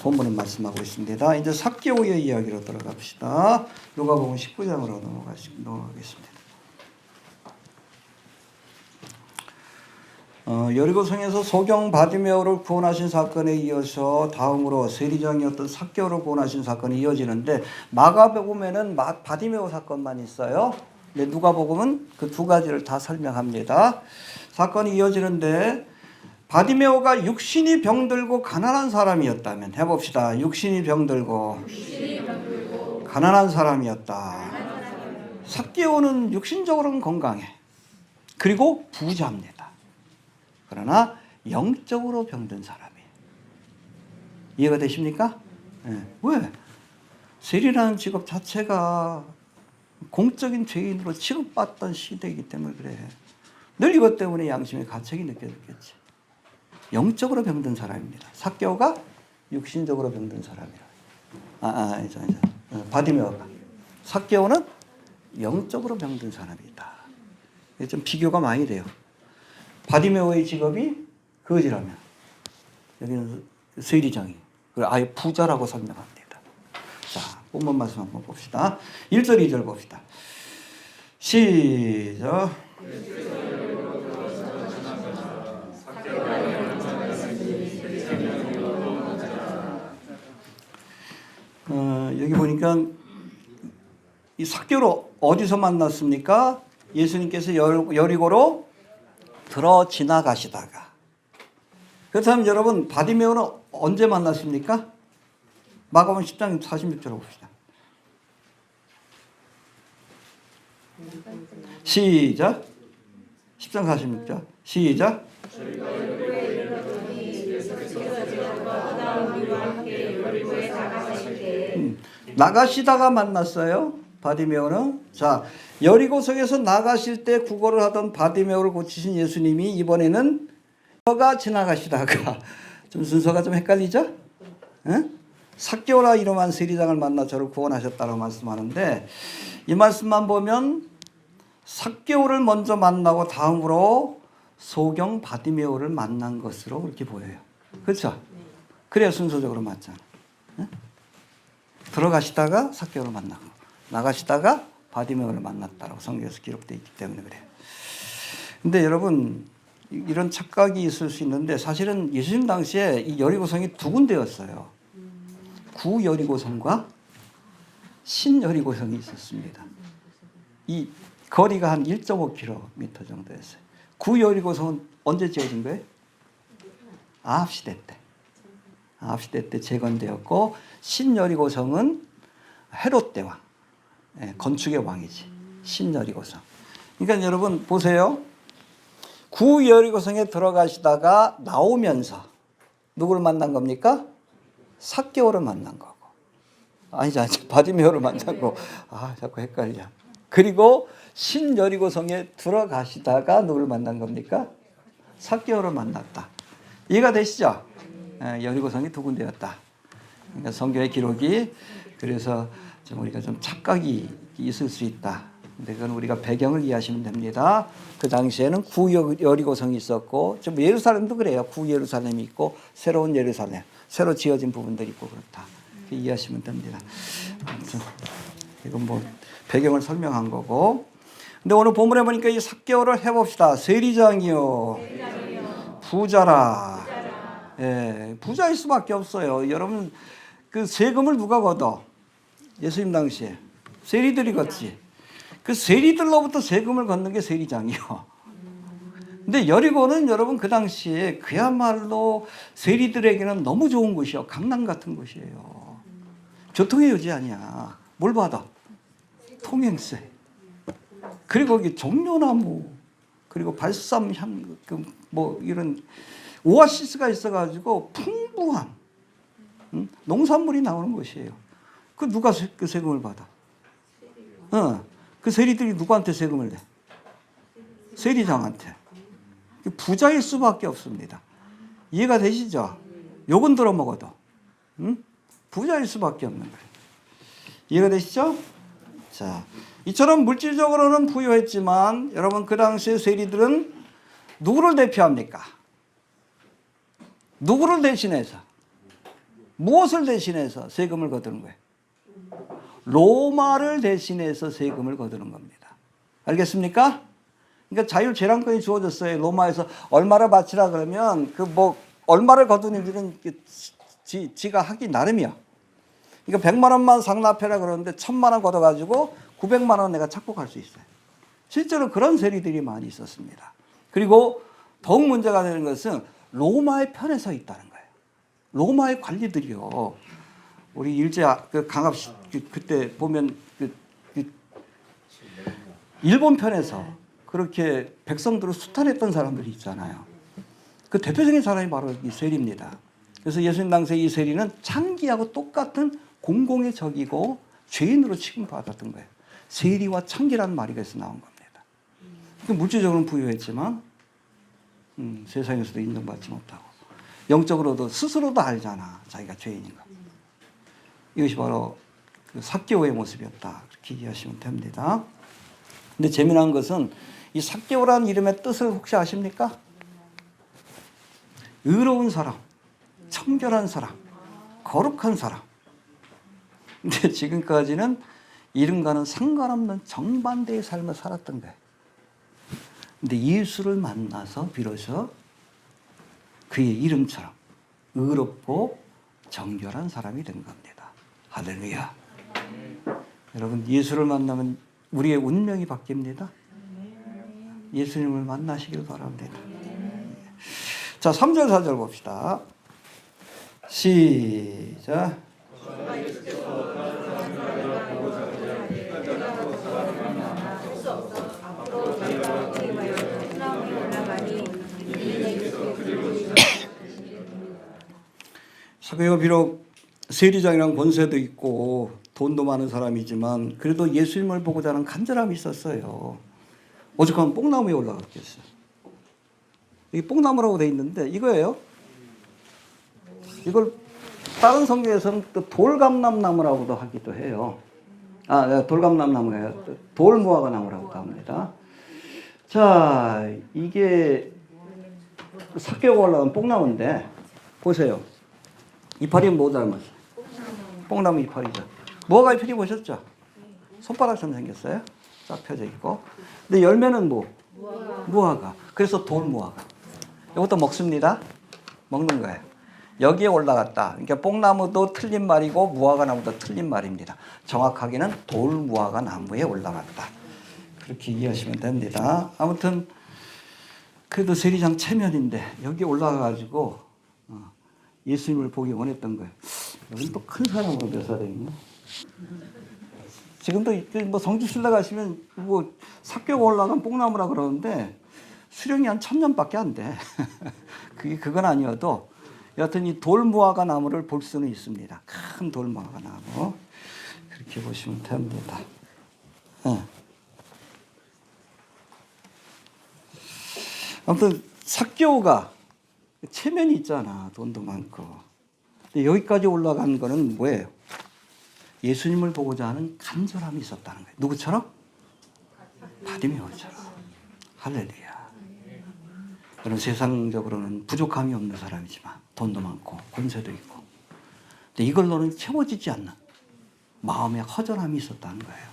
본문은 말씀하고 있습니다. 이제 삭개오의 이야기로 들어갑시다. 누가복음 19장으로 넘어가겠습니다. 여리고성에서 소경 바디메오를 구원하신 사건에 이어서 다음으로 세리장이었던 삭개오를 구원하신 사건이 이어지는데 마가복음에는 바디메오 사건만 있어요. 근데 누가복음은 그 두 가지를 다 설명합니다. 사건이 이어지는데 바디메오가 육신이 병들고 가난한 사람이었다면 해봅시다. 육신이 병들고 가난한 사람이었다. 삭개오는 육신적으로는 건강해. 그리고 부자입니다. 그러나 영적으로 병든 사람이에요. 이해가 되십니까? 네. 왜? 세리라는 직업 자체가 공적인 죄인으로 취급받던 시대이기 때문에 그래. 늘 이것 때문에 양심의 가책이 느껴졌겠지. 영적으로 병든 사람입니다. 삭개오가 육신적으로 병든 사람이라. 바디메오가. 삭개오는 영적으로 병든 사람이다. 이게 좀 비교가 많이 돼요. 바디메오의 직업이 거지라면 여기는 세리장이 아예 부자라고 설명합니다. 자, 본문 말씀 한번 봅시다. 1절 2절 봅시다. 시작. 여기 보니까 이 삭개오를 어디서 만났습니까? 예수님께서 여리고로 들어 지나가시다가. 그렇다면 여러분 바디메오는 언제 만났습니까? 마가복음 10장 46절 봅시다. 시작. 10장 46절. 시작. 나가시다가 만났어요. 바디메오는. 자, 여리고성에서 나가실 때 구걸을 하던 바디메오를 고치신 예수님이 이번에는 가 지나가시다가 좀 순서가 좀 헷갈리죠? 응? 삭개오라 이름한 세리장을 만나 저를 구원하셨다고 말씀하는데 이 말씀만 보면 삭개오를 먼저 만나고 다음으로 소경 바디메오를 만난 것으로 그렇게 보여요. 그렇죠? 그래야 순서적으로 맞잖아. 응? 들어가시다가 삭개오를 만나고 나가시다가 바디메오를 만났다고 성경에서 기록되어 있기 때문에 그래요. 근데 여러분 이런 착각이 있을 수 있는데 사실은 예수님 당시에 이 여리고성이 두 군데였어요. 구여리고성과 신여리고성이 있었습니다. 이 거리가 한 1.5km 정도였어요. 구여리고성은 언제 지어진 거예요? 아합시대 때. 아합시대 때 재건되었고 신여리고성은 헤롯 대왕, 건축의 왕이지. 신여리고성. 그러니까 여러분 보세요. 구여리고성에 들어가시다가 나오면서 누구를 만난 겁니까? 삭개오를 만난 거고. 아니죠. 바디메오를 만난 거. 자꾸 헷갈려. 그리고 신여리고성에 들어가시다가 누구를 만난 겁니까? 삭개오를 만났다. 이해가 되시죠? 여리고성이 두 군데였다. 그러니까 성경의 기록이 그래서 좀 우리가 좀 착각이 있을 수 있다. 근데 그건 우리가 배경을 이해하시면 됩니다. 그 당시에는 구여리고성이 있었고, 좀 예루살렘도 그래요. 구예루살렘이 있고, 새로운 예루살렘, 새로 지어진 부분들이 있고 그렇다. 이해하시면 됩니다. 아무튼 이건 뭐 배경을 설명한 거고. 근데 오늘 본문에 보니까 이 삭개오를 해봅시다. 세리장이요, 부자라. 예, 부자일 수밖에 없어요. 여러분 그 세금을 누가 걷어? 예수님 당시에 세리들이 걷지. 그 세리들로부터 세금을 걷는 게 세리장이요. 근데 여리고는 여러분 그 당시에 그야말로 세리들에게는 너무 좋은 곳이요. 강남 같은 곳이에요. 교통의 요지 아니야. 뭘 받아? 통행세. 그리고 거기 종려나무, 그리고 발삼 향, 뭐 이런 오아시스가 있어가지고 풍부한 농산물이 나오는 곳이에요. 그 누가 그 세금을 받아? 그 세리들이 누구한테 세금을 내? 세리장한테. 부자일 수밖에 없습니다. 이해가 되시죠? 욕은 들어먹어도 부자일 수밖에 없는 거예요. 이해가 되시죠? 자, 이처럼 물질적으로는 부유했지만 여러분 그 당시에 세리들은 누구를 대표합니까? 누구를 대신해서? 무엇을 대신해서 세금을 거두는 거예요? 로마를 대신해서 세금을 거두는 겁니다. 알겠습니까? 그러니까 자율재량권이 주어졌어요. 로마에서 얼마를 바치라 그러면 그 뭐 얼마를 거두는 일은 지가 하기 나름이야. 그러니까 100만 원만 상납해라 그러는데 1000만 원 걷어가지고 900만 원 내가 찾고 갈 수 있어요. 실제로 그런 세리들이 많이 있었습니다. 그리고 더욱 문제가 되는 것은 로마의 편에 서 있다는 거예요. 로마의 관리들이요. 우리 일제 그 강압 그때 보면 일본 편에서 그렇게 백성들을 수탈했던 사람들이 있잖아요. 그 대표적인 사람이 바로 이 세리입니다. 그래서 예수님 당시에 이 세리는 창기하고 똑같은 공공의 적이고 죄인으로 취급받았던 거예요. 세리와 창기라는 말이 그래서 나온 겁니다. 물질적으로는 부유했지만 세상에서도 인정받지 못하고 영적으로도 스스로도 알잖아. 자기가 죄인인 거. 이것이 바로 그 삭개오의 모습이었다. 그렇게 이해하시면 됩니다. 근데 재미난 것은 이 삭개오라는 이름의 뜻을 혹시 아십니까? 의로운 사람, 청결한 사람, 거룩한 사람. 근데 지금까지는 이름과는 상관없는 정반대의 삶을 살았던 거예요. 근데 예수를 만나서 비로소 그의 이름처럼 의롭고 정결한 사람이 된 겁니다. 할렐루야. 여러분 예수를 만나면 우리의 운명이 바뀝니다. 예수님을 만나시길 바랍니다. 자, 3절 4절 봅시다. 시작. 사개오가 비록 세리장이라는 권세도 있고 돈도 많은 사람이지만 그래도 예수님을 보고자 하는 간절함이 있었어요. 오죽하면 뽕나무에 올라갔겠어요. 이게 뽕나무라고 돼 있는데 이거예요. 이걸 다른 성경에서는 또 돌감람나무라고도 하기도 해요. 돌감람나무예요. 돌무화과 나무라고도 합니다. 자, 이게 삭개가 올라간 뽕나무인데 보세요. 이파리 뭐 닮았어요? 뽕나무 이파리죠. 무화과 잎이 보셨죠? 손바닥처럼 생겼어요. 쫙 펴져 있고. 근데 열매는 뭐? 무화과. 그래서 돌무화과. 이것도 먹습니다. 먹는 거예요. 여기에 올라갔다. 그러니까 뽕나무도 틀린 말이고 무화과 나무도 틀린 말입니다. 정확하게는 돌무화과 나무에 올라갔다. 그렇게 이해하시면 됩니다. 아무튼 그래도 세리장 체면인데 여기 올라가가지고 예수님을 보기 원했던 거예요. 여기 또 큰 사람으로 묘사되거든요. 지금도 뭐 성지순례 가시면 뭐 삭개가 올라간 뽕나무라 그러는데 수령이 한 1000년밖에 안 돼. 그건 아니어도 여하튼 이 돌무화과 나무를 볼 수는 있습니다. 큰 돌무화과 나무. 그렇게 보시면 됩니다. 아무튼 삭개오가 체면이 있잖아. 돈도 많고. 근데 여기까지 올라간 거는 뭐예요? 예수님을 보고자 하는 간절함이 있었다는 거예요. 누구처럼? 바디메오처럼. 할렐루야. 그런 세상적으로는 부족함이 없는 사람이지만 돈도 많고 권세도 있고. 근데 이걸로는 채워지지 않는 마음의 허전함이 있었다는 거예요.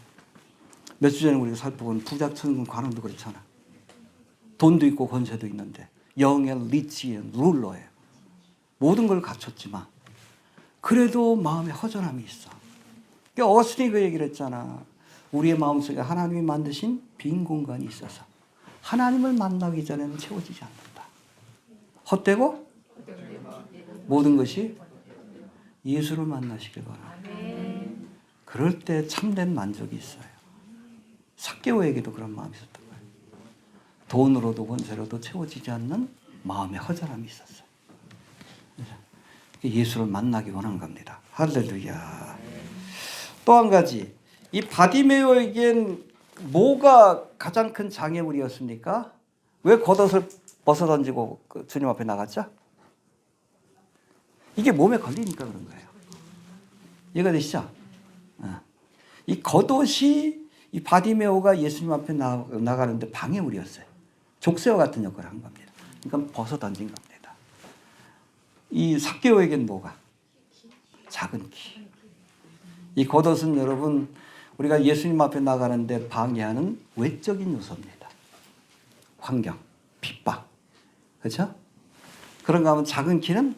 몇 주 전에 우리가 살펴본 부자천금 관원도 그렇잖아. 돈도 있고 권세도 있는데 영의 리치의 룰러예요. 모든 걸 갖췄지만 그래도 마음에 허전함이 있어. 그러니까 어스틴이 그 얘기를 했잖아. 우리의 마음속에 하나님이 만드신 빈 공간이 있어서 하나님을 만나기 전에는 채워지지 않는다. 헛되고 모든 것이 예수를 만나시길 바랍니다. 그럴 때 참된 만족이 있어요. 삭개오에게도 그런 마음이 있었던 거예요. 돈으로도 권세로도 채워지지 않는 마음의 허전함이 있었어요. 예수를 만나기 원한 겁니다. 할렐루야. 또 한 가지, 이 바디메오에겐 뭐가 가장 큰 장애물이었습니까? 왜 겉옷을 벗어 던지고 주님 앞에 나갔죠? 이게 몸에 걸리니까 그런 거예요. 이해가 되시죠? 이 겉옷이 이 바디메오가 예수님 앞에 나가는데 방해물이었어요. 족쇄와 같은 역할을 한 겁니다. 그러니까 벗어 던진 겁니다. 이 삭개오에겐 뭐가? 작은 키. 이 겉옷은 여러분 우리가 예수님 앞에 나가는데 방해하는 외적인 요소입니다. 환경, 핍박, 그렇죠? 그런가 하면 작은 키는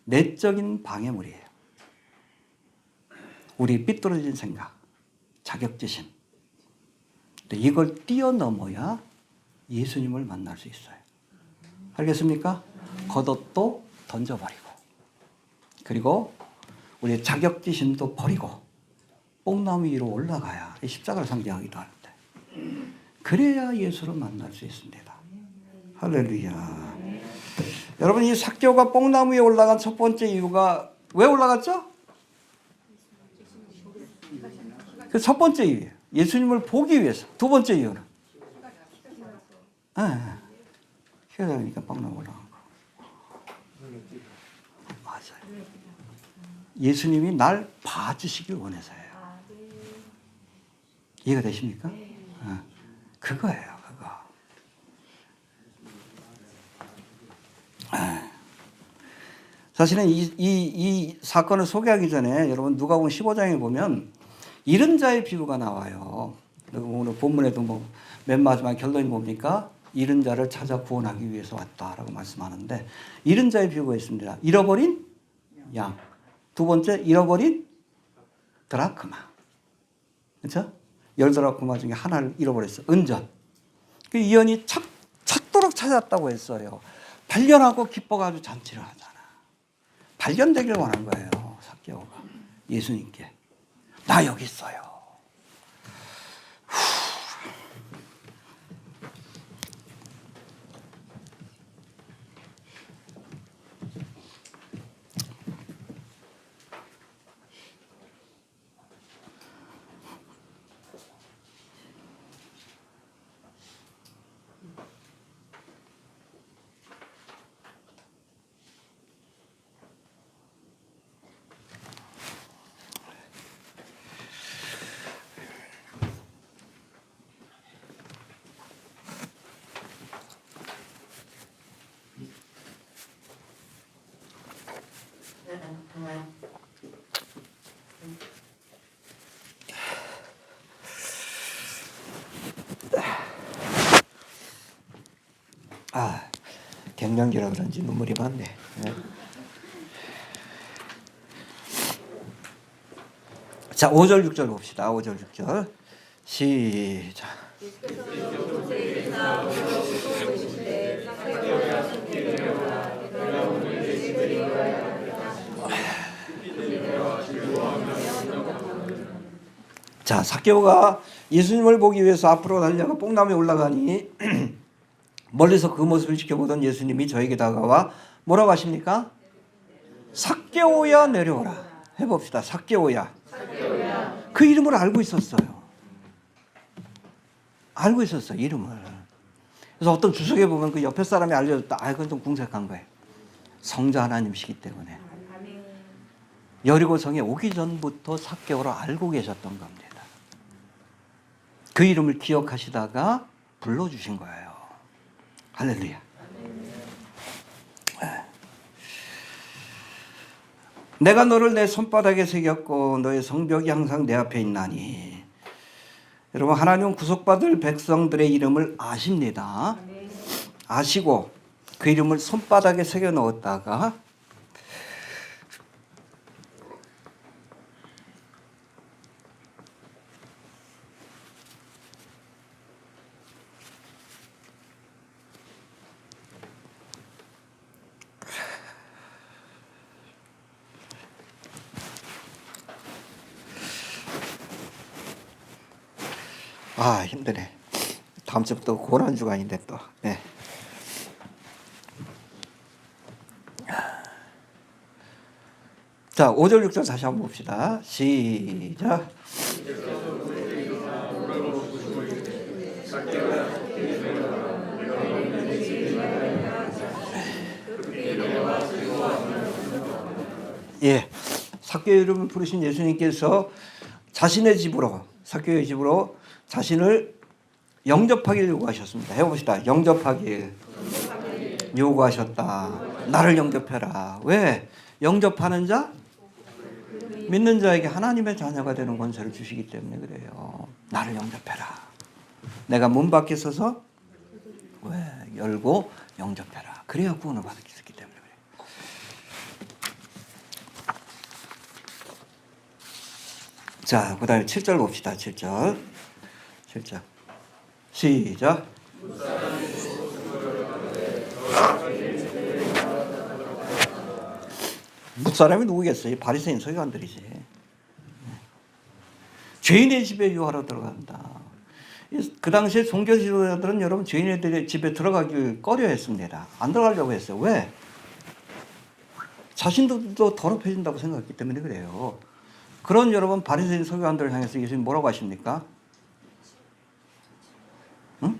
내적인 방해물이에요. 우리 삐뚤어진 생각, 자격지심. 이걸 뛰어넘어야 예수님을 만날 수 있어요. 알겠습니까? 겉옷도 던져버리고 그리고 우리의 자격지심도 버리고 뽕나무 위로 올라가야 십자가를 상징하기도 하는데 그래야 예수를 만날 수 있습니다. 할렐루야. 여러분 이 삭개오가 뽕나무 위에 올라간 첫 번째 이유가 왜 올라갔죠? 그 첫 번째 이유예요. 예수님을 보기 위해서. 두 번째 이유는 키가 작으니까 뽕나무 올라간 거. 맞아요. 예수님이 날 봐주시길 원해서예요. 이해가 되십니까? 그거예요, 그거. 사실은 이 사건을 소개하기 전에 여러분 누가복음 15장에 보면 잃은 자의 비유가 나와요. 오늘 본문에도 뭐 맨 마지막 결론이 뭡니까? 잃은 자를 찾아 구원하기 위해서 왔다라고 말씀하는데 잃은 자의 비유가 있습니다. 잃어버린 양. 두 번째 잃어버린 드라크마. 그렇죠? 10드라크마 중에 하나를 잃어버렸어. 은전. 그 이언이 찾도록 찾았다고 했어요. 발견하고 기뻐가지고 잔치를 하잖아. 발견되길 원한 거예요. 삭개오가 예수님께. 나 여기 있어요. 갱년기라 그런지 눈물이 많네. 네. 자, 5절 6절 봅시다. 5절 6절 시작. 자, 삭개오가 예수님을 보기 위해서 앞으로 달려가 뽕나무에 올라가니 멀리서 그 모습을 지켜보던 예수님이 저에게 다가와 뭐라고 하십니까? 삭개오야 내려오라. 해봅시다. 삭개오야. 그 이름을 알고 있었어요. 알고 있었어요. 이름을. 그래서 어떤 주석에 보면 그 옆에 사람이 알려줬다. 그건 좀 궁색한 거예요. 성자 하나님이시기 때문에. 여리고성에 오기 전부터 삭개오를 알고 계셨던 겁니다. 그 이름을 기억하시다가 불러주신 거예요. 할렐루야. 내가 너를 내 손바닥에 새겼고 너의 성벽이 항상 내 앞에 있나니. 여러분, 하나님은 구속받을 백성들의 이름을 아십니다. 아시고 그 이름을 손바닥에 새겨 넣었다가 힘드네. 다음 주부터 고난주간인데 또. 네. 자, 5절 6절 다시 한번 봅시다. 시작. 예, 삭개오 이름을 부르신 예수님께서 자신의 집으로, 삭개오의 집으로 자신을 영접하기를 요구하셨습니다. 해봅시다. 영접하기를 요구하셨다. 나를 영접해라. 왜? 영접하는 자? 믿는 자에게 하나님의 자녀가 되는 권세를 주시기 때문에 그래요. 나를 영접해라. 내가 문 밖에 서서 왜? 열고 영접해라. 그래야 구원을 받을 수 있기 때문에 그래요. 자, 그 다음에 7절 봅시다. 7절 시작. 뭇사람이 누구겠어요? 바리새인 서기관들이지. 죄인의 집에 유하러 들어간다. 그 당시에 종교 지도자들은 여러분 죄인의 집에 들어가길 꺼려했습니다. 안 들어가려고 했어요. 왜? 자신들도 더럽혀진다고 생각했기 때문에 그래요. 그런 여러분 바리새인 서기관들을 향해서 예수님 뭐라고 하십니까? 응?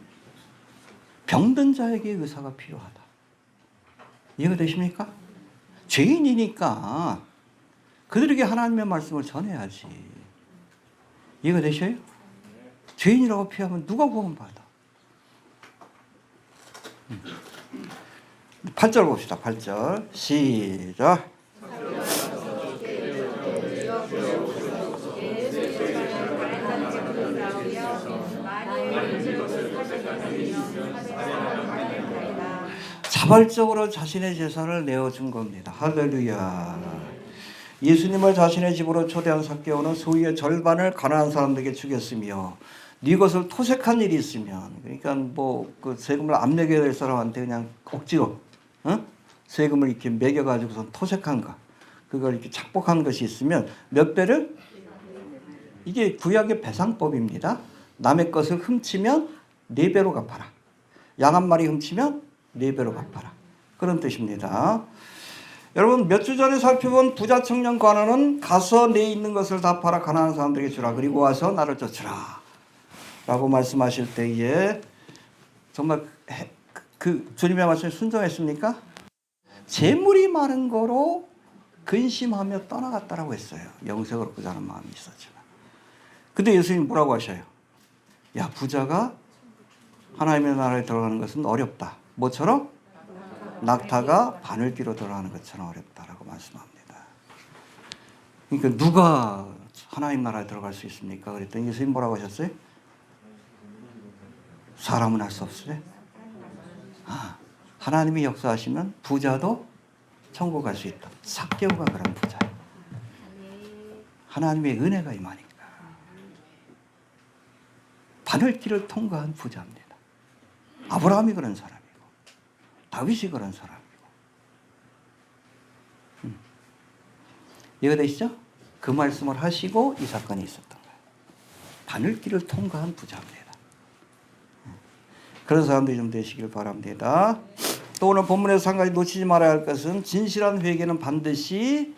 병든 자에게 의사가 필요하다. 이해가 되십니까? 죄인이니까 그들에게 하나님의 말씀을 전해야지. 이해가 되셔요? 죄인이라고 피하면 누가 구원받아? 8절 봅시다. 8절 시작. 자발적으로 자신의 재산을 내어준 겁니다. 할렐루야. 예수님을 자신의 집으로 초대한 삭개오는 소유의 절반을 가난한 사람들에게 주겠으며 네 것을 토색한 일이 있으면, 그러니까 뭐 그 세금을 안 매겨야 될 사람한테 그냥 억지로 세금을 이렇게 매겨가지고선 토색한 거, 그걸 이렇게 착복한 것이 있으면 몇 배를, 이게 구약의 배상법입니다. 남의 것을 훔치면 4배로 갚아라. 양 한 마리 훔치면 4배로 갚아라. 그런 뜻입니다. 여러분, 몇 주 전에 살펴본 부자 청년 관원은 가서 내 있는 것을 다 팔아 가난한 사람들에게 주라. 그리고 와서 나를 쫓으라. 라고 말씀하실 때에 정말 그 주님의 말씀에 순종했습니까? 재물이 많은 거로 근심하며 떠나갔다라고 했어요. 영생을 얻고자 하는 마음이 있었지만. 근데 예수님 뭐라고 하셔요? 야, 부자가 하나님의 나라에 들어가는 것은 어렵다. 뭐처럼? 낙타가 바늘귀로 들어가는 것처럼 어렵다라고 말씀합니다. 그러니까 누가 하나님 나라에 들어갈 수 있습니까? 그랬더니 예수님 뭐라고 하셨어요? 사람은 할 수 없으래. 하나님이 역사하시면 부자도 천국 갈 수 있다. 삭개오가 그런 부자예요. 하나님의 은혜가 임하니까. 바늘길을 통과한 부자입니다. 아브라함이 그런 사람이고 다윗이 그런 사람이고. 이해되시죠? 그 말씀을 하시고 이 사건이 있었던 거예요. 바늘길을 통과한 부자입니다. 그런 사람들이 좀 되시길 바랍니다. 또 오늘 본문에서 한 가지 놓치지 말아야 할 것은 진실한 회개는 반드시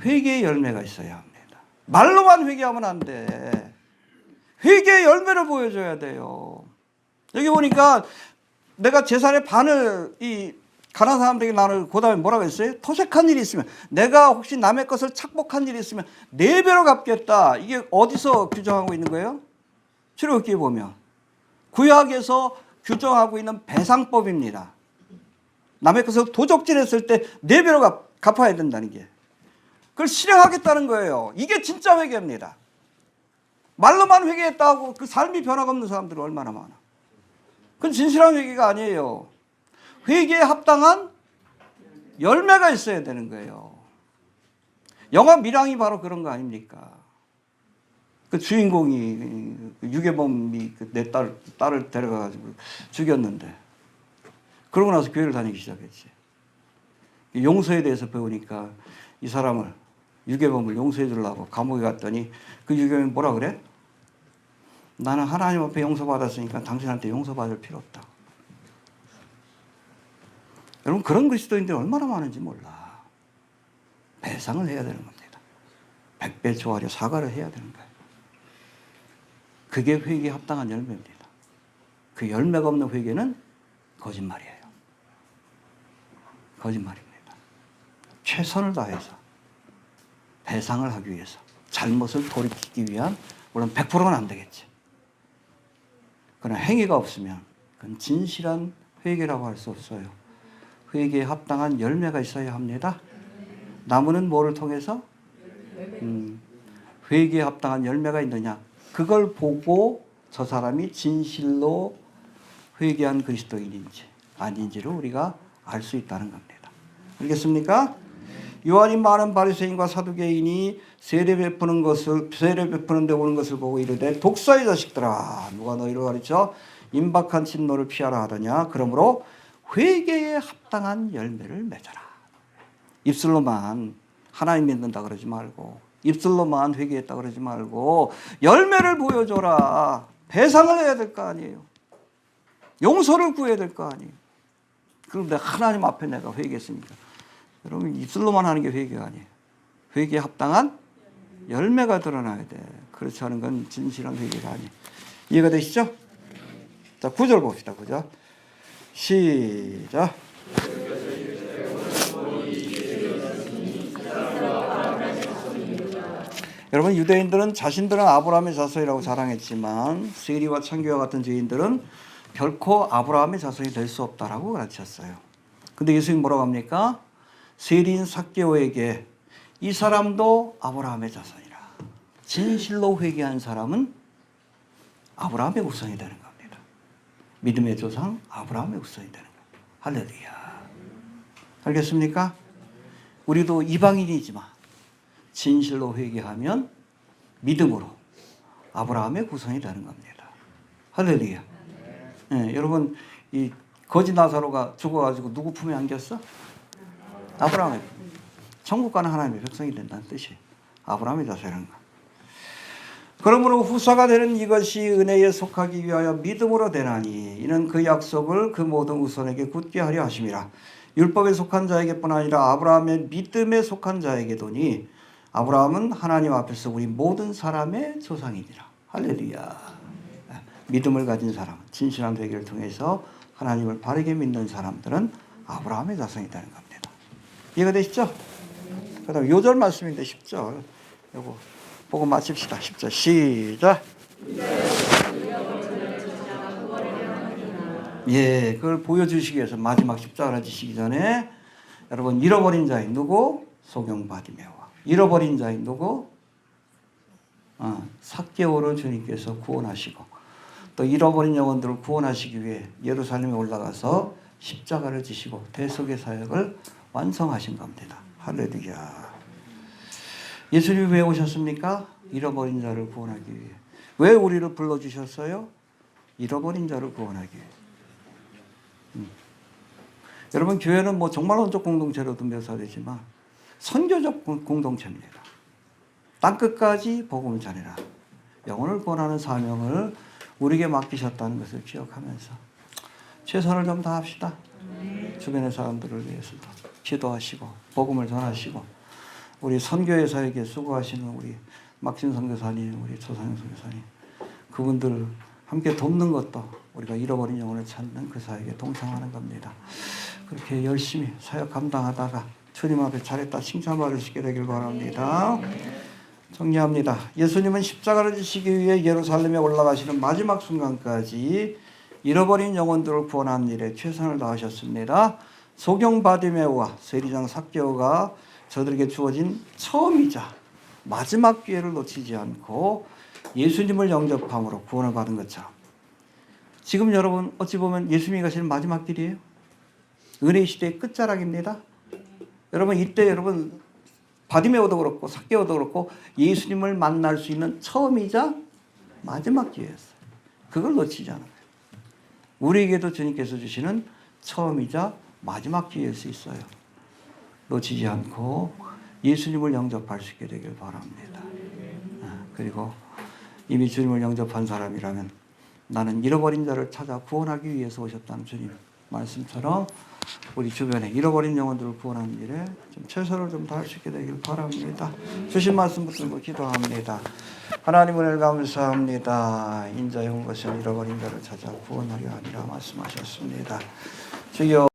회개의 열매가 있어야 합니다. 말로만 회개하면 안 돼. 회개의 열매를 보여줘야 돼요. 여기 보니까 내가 재산의 반을 이 가난한 사람들에게 나눌 그 다음에 뭐라고 했어요? 토색한 일이 있으면, 내가 혹시 남의 것을 착복한 일이 있으면 4배로 갚겠다. 이게 어디서 규정하고 있는 거예요? 출애굽기에 보면 구약에서 규정하고 있는 배상법입니다. 남의 것을 도적질했을 때 4배로 갚아야 된다는 게, 그걸 실행하겠다는 거예요. 이게 진짜 회개입니다. 말로만 회개했다고 그 삶이 변화가 없는 사람들은 얼마나 많아. 그건 진실한 회개가 아니에요. 회개에 합당한 열매가 있어야 되는 거예요. 영화 밀양이 바로 그런 거 아닙니까? 그 주인공이 유괴범이 내 딸을 데려가가지고 죽였는데, 그러고 나서 교회를 다니기 시작했지. 용서에 대해서 배우니까 이 사람을, 유괴범을 용서해 주려고 감옥에 갔더니 그 유괴범이 뭐라 그래? 나는 하나님 앞에 용서받았으니까 당신한테 용서받을 필요 없다. 여러분, 그런 그리스도인들이 얼마나 많은지 몰라. 배상을 해야 되는 겁니다. 100배 조하려 사과를 해야 되는 거예요. 그게 회개에 합당한 열매입니다. 그 열매가 없는 회개는 거짓말이에요. 거짓말입니다. 최선을 다해서 배상을 하기 위해서, 잘못을 돌이키기 위한, 물론 100%는 안 되겠지. 그러나 행위가 없으면 그건 진실한 회개라고 할 수 없어요. 회개에 합당한 열매가 있어야 합니다. 나무는 뭐를 통해서? 회개에 합당한 열매가 있느냐, 그걸 보고 저 사람이 진실로 회개한 그리스도인인지 아닌지를 우리가 알 수 있다는 겁니다. 알겠습니까? 요한이 많은 바리새인과 사두개인이 세례 베푸는 데 오는 것을 보고 이르되, 독사의 자식들아, 누가 너희를 가르쳐 임박한 진노를 피하라 하더냐. 그러므로 회개에 합당한 열매를 맺어라. 입술로만 하나님 믿는다 그러지 말고, 입술로만 회개했다 그러지 말고 열매를 보여줘라. 배상을 해야 될 거 아니에요. 용서를 구해야 될 거 아니에요. 그럼 내가 하나님 앞에 내가 회개했으니까. 여러분, 입술로만 하는 게 회개가 아니에요. 회개에 합당한 열매가 드러나야 돼. 그렇지 않은 건 진실한 회개가 아니에요. 이해가 되시죠? 자, 9절 봅시다. 9절. 시작. 여러분, 유대인들은 자신들은 아브라함의 자손이라고 자랑했지만 세리와 창기와 같은 죄인들은 결코 아브라함의 자손이 될 수 없다라고 가르쳤어요. 근데 예수님 뭐라고 합니까? 세리인 삭개오에게 이 사람도 아브라함의 자손이라. 진실로 회개한 사람은 아브라함의 후손이 되는 겁니다. 믿음의 조상 아브라함의 후손이 되는 겁니다. 할렐루야. 알겠습니까? 우리도 이방인이지만 진실로 회개하면 믿음으로 아브라함의 후손이 되는 겁니다. 할렐루야. 네, 여러분, 이 거지 나사로가 죽어가지고 누구 품에 안겼어? 아브라함의. 천국 가는 하나님의 백성이 된다는 뜻이에요. 아브라함의 자손이라는 거. 그러므로 후사가 되는 이것이 은혜에 속하기 위하여 믿음으로 되나니, 이는 그 약속을 그 모든 후손에게 굳게 하려 하심이라. 율법에 속한 자에게뿐 아니라 아브라함의 믿음에 속한 자에게도니, 아브라함은 하나님 앞에서 우리 모든 사람의 조상이니라. 할렐루야. 믿음을 가진 사람, 진실한 회개를 통해서 하나님을 바르게 믿는 사람들은 아브라함의 자손이 되는 겁니다. 이해가 되시죠? 그 다음 요절 말씀인데 10절. 요거 보고 마칩시다. 10절 시작. 예, 그걸 보여주시기 위해서 마지막 십자가를 지시기 전에, 여러분, 잃어버린 자인 누구? 소경바디메와. 잃어버린 자인 누구? 삭개오를 주님께서 구원하시고, 또 잃어버린 영혼들을 구원하시기 위해 예루살렘에 올라가서 십자가를 지시고 대속의 사역을 완성하신 겁니다. 할렐루야. 예수님이 왜 오셨습니까? 잃어버린 자를 구원하기 위해. 왜 우리를 불러주셨어요? 잃어버린 자를 구원하기 위해. 여러분, 교회는 뭐 종말론적 공동체로도 묘사되지만 선교적 공동체입니다. 땅끝까지 복음을 전해라. 영혼을 구원하는 사명을 우리에게 맡기셨다는 것을 기억하면서 최선을 좀 다합시다. 주변의 사람들을 위해서도 기도하시고 복음을 전하시고 우리 선교의 사역에 수고하시는 우리 막신 선교사님, 우리 조상현 선교사님, 그분들 함께 돕는 것도 우리가 잃어버린 영혼을 찾는 그 사역에 동참하는 겁니다. 그렇게 열심히 사역 감당하다가 주님 앞에 잘했다 칭찬받을 수 있게 되길 바랍니다. 정리합니다. 예수님은 십자가를 지시기 위해 예루살렘에 올라가시는 마지막 순간까지 잃어버린 영혼들을 구원하는 일에 최선을 다하셨습니다. 소경 바디메오와 세리장 삭개오가 저들에게 주어진 처음이자 마지막 기회를 놓치지 않고 예수님을 영접함으로 구원을 받은 것처럼 지금 여러분 어찌 보면 예수님이 가시는 마지막 길이에요. 은혜의 시대의 끝자락입니다. 여러분 이때 여러분 바디메오도 그렇고 삭개오도 그렇고 예수님을 만날 수 있는 처음이자 마지막 기회였어요. 그걸 놓치지 않아요. 우리에게도 주님께서 주시는 처음이자 마지막 기회일 수 있어요. 놓치지 않고 예수님을 영접할 수 있게 되길 바랍니다. 그리고 이미 주님을 영접한 사람이라면 나는 잃어버린 자를 찾아 구원하기 위해서 오셨다는 주님 말씀처럼 우리 주변에 잃어버린 영혼들을 구원하는 일에 좀 최선을 좀 다할 수 있게 되길 바랍니다. 주신 말씀 붙들고 기도합니다. 하나님 은혜를 감사합니다. 인자의 온 것은 잃어버린 자를 찾아 구원하려 하니라 말씀하셨습니다. 주여